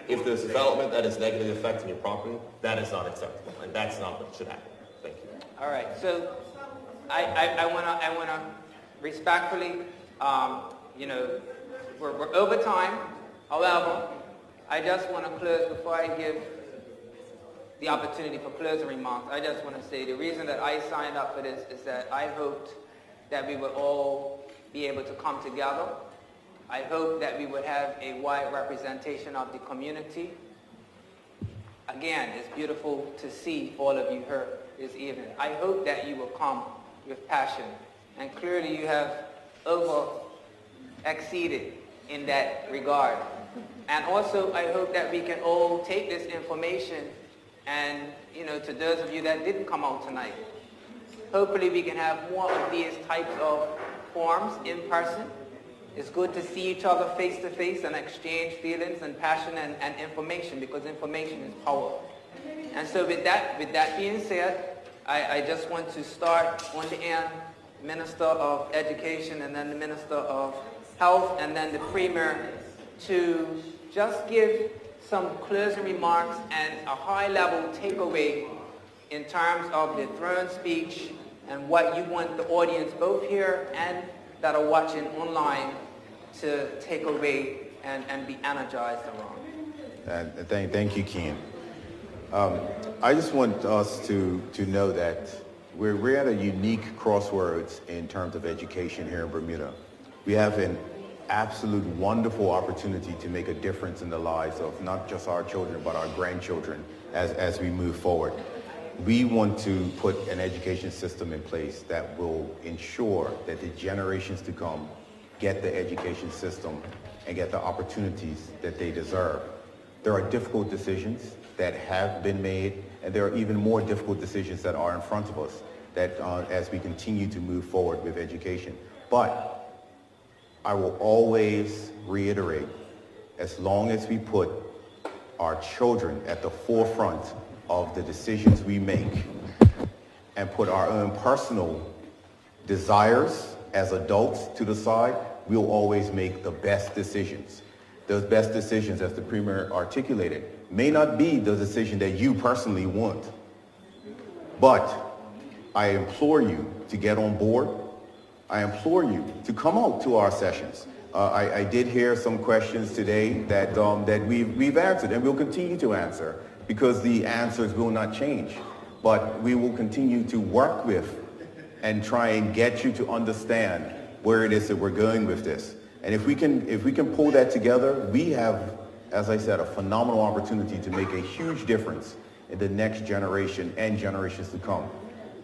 your property, that is not acceptable, and that's not what should happen. Thank you. All right, so I wanna respectfully, we're over time. However, I just want to close before I give the opportunity for closing remarks. I just want to say the reason that I signed up for this is that I hoped that we would all be able to come together. I hope that we would have a wide representation of the community. Again, it's beautiful to see all of you here this evening. I hope that you will come with passion. And clearly you have exceeded in that regard. And also, I hope that we can all take this information and, to those of you that didn't come out tonight, hopefully we can have more of these types of forums in person. It's good to see each other face to face and exchange feelings and passion and information, because information is power. And so with that being said, I just want to start on the end, Minister of Education and then the Minister of Health and then the Premier, to just give some closing remarks and a high-level takeaway in terms of the throne speech and what you want the audience, both here and that are watching online, to take away and be energized around. Thank you, Qian. I just want us to know that we're at a unique crossroads in terms of education here in Bermuda. We have an absolute wonderful opportunity to make a difference in the lives of not just our children, but our grandchildren as we move forward. We want to put an education system in place that will ensure that the generations to come get the education system and get the opportunities that they deserve. There are difficult decisions that have been made, and there are even more difficult decisions that are in front of us that as we continue to move forward with education. But I will always reiterate, as long as we put our children at the forefront of the decisions we make, and put our own personal desires as adults to the side, we'll always make the best decisions. Those best decisions, as the Premier articulated, may not be the decision that you personally want. But I implore you to get on board. I implore you to come out to our sessions. I did hear some questions today that we've answered and we'll continue to answer, because the answers will not change. But we will continue to work with and try and get you to understand where it is that we're going with this. And if we can pull that together, we have, as I said, a phenomenal opportunity to make a huge difference in the next generation and generations to come.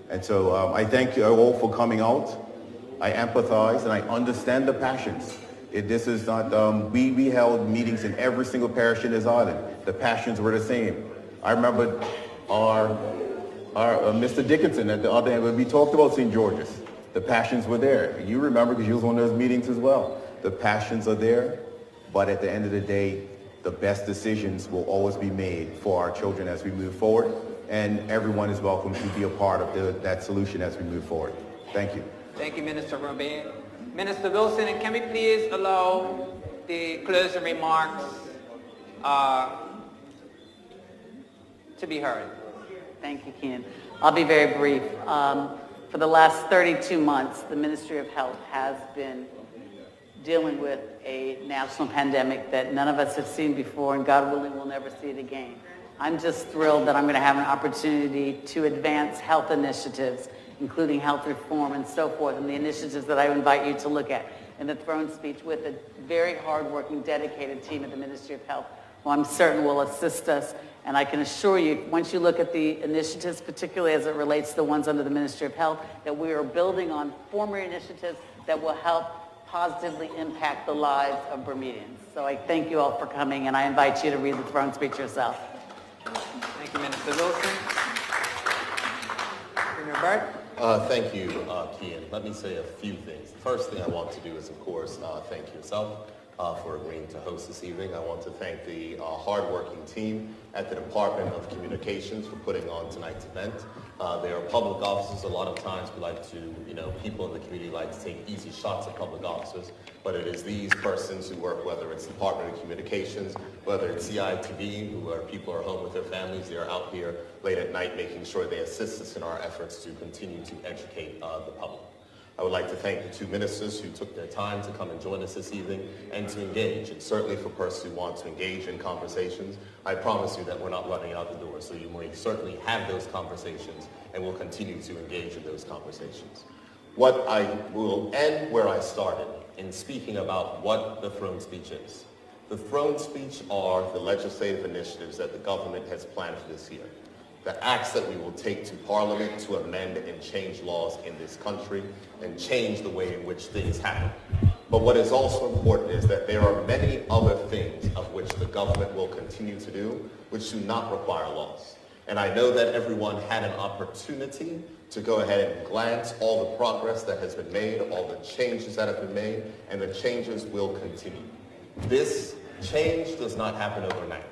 And so I thank you all for coming out. I empathize and I understand the passions. This is not, we held meetings in every single parish in this island. The passions were the same. I remember our Mr. Dickinson at the other end, when we talked about St. George's, the passions were there. You remember because you was one of those meetings as well. The passions are there, but at the end of the day, the best decisions will always be made for our children as we move forward, and everyone is welcome to be a part of that solution as we move forward. Thank you. Thank you, Minister Rabain. Minister Wilson, and can we please allow the closing remarks to be heard? Thank you, Qian. I'll be very brief. For the last 32 months, the Ministry of Health has been dealing with a national pandemic that none of us have seen before, and God willing, we'll never see it again. I'm just thrilled that I'm going to have an opportunity to advance health initiatives, including health reform and so forth, and the initiatives that I invite you to look at in the throne speech with a very hardworking, dedicated team at the Ministry of Health, who I'm certain will assist us. And I can assure you, once you look at the initiatives, particularly as it relates to the ones under the Ministry of Health, that we are building on former initiatives that will help positively impact the lives of Bermudians. So I thank you all for coming, and I invite you to read the throne speech yourself. Thank you, Minister Wilson. Premier Burt. Thank you, Qian. Let me say a few things. The first thing I want to do is, of course, thank yourself for agreeing to host this evening. I want to thank the hardworking team at the Department of Communications for putting on tonight's event. There are public officers. A lot of times we like to, people in the community like to take easy shots at public officers, but it is these persons who work, whether it's the Department of Communications, whether it's CITV, people are home with their families. They are out here late at night making sure they assist us in our efforts to continue to educate the public. I would like to thank the two ministers who took their time to come and join us this evening and to engage. And certainly for persons who want to engage in conversations, I promise you that we're not running out the door. So you may certainly have those conversations, and we'll continue to engage in those conversations. What I will end where I started in speaking about what the throne speech is. The throne speech are the legislative initiatives that the government has planned for this year. The acts that we will take to Parliament to amend and change laws in this country and change the way in which things happen. But what is also important is that there are many other things of which the government will continue to do which do not require laws. And I know that everyone had an opportunity to go ahead and glance all the progress that has been made, all the changes that have been made, and the changes will continue. This change does not happen overnight.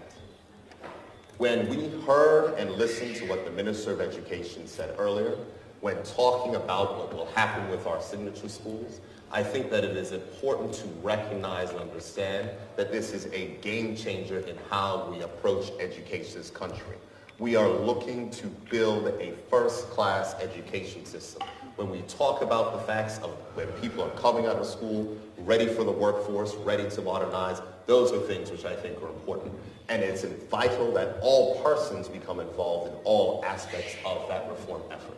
When we heard and listened to what the Minister of Education said earlier, when talking about what will happen with our signature schools, I think that it is important to recognize and understand that this is a game changer in how we approach education in this country. We are looking to build a first-class education system. When we talk about the facts of when people are coming out of school, ready for the workforce, ready to modernize, those are things which I think are important. And it's vital that all persons become involved in all aspects of that reform effort.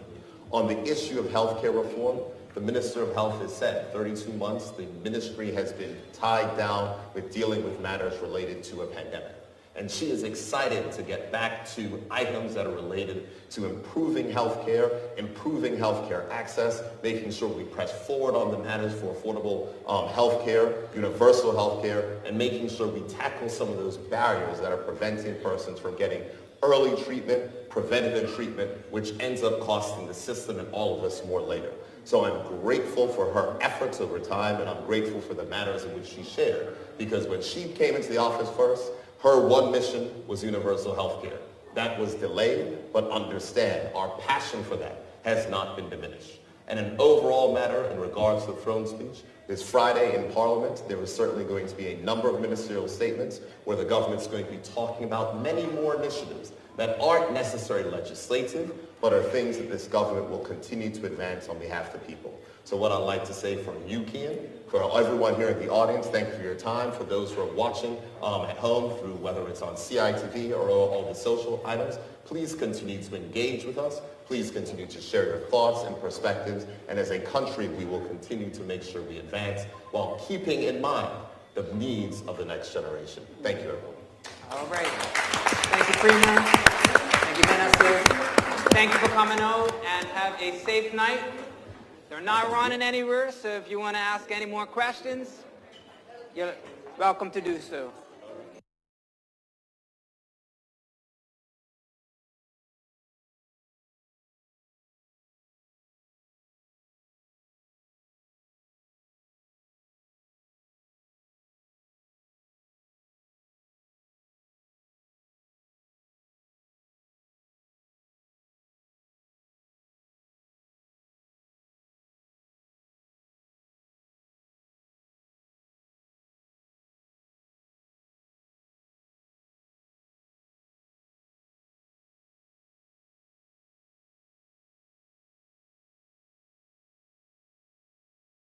On the issue of healthcare reform, the Minister of Health has said 32 months, the ministry has been tied down with dealing with matters related to a pandemic. And she is excited to get back to items that are related to improving healthcare access, making sure we press forward on the matters for affordable healthcare, universal healthcare, and making sure we tackle some of those barriers that are preventing persons from getting early treatment, preventative treatment, which ends up costing the system and all of us more later. So I'm grateful for her efforts over time, and I'm grateful for the matters in which she shared. Because when she came into the office first, her one mission was universal health care. That was delayed, but understand our passion for that has not been diminished. And an overall matter in regards to the throne speech, this Friday in Parliament, there is certainly going to be a number of ministerial statements where the government's going to be talking about many more initiatives that aren't necessarily legislative, but are things that this government will continue to advance on behalf of the people. So what I'd like to say from you, Qian, for everyone here in the audience, thank you for your time. For those who are watching at home through whether it's on CITV or all the social items, please continue to engage with us. Please continue to share your thoughts and perspectives. And as a country, we will continue to make sure we advance while keeping in mind the needs of the next generation. Thank you, everyone. All right. Thank you, Freeman. Thank you, Minister. Thank you for coming out, and have a safe night. They're not running anywhere, so if you want to ask any more questions, you're welcome to do so.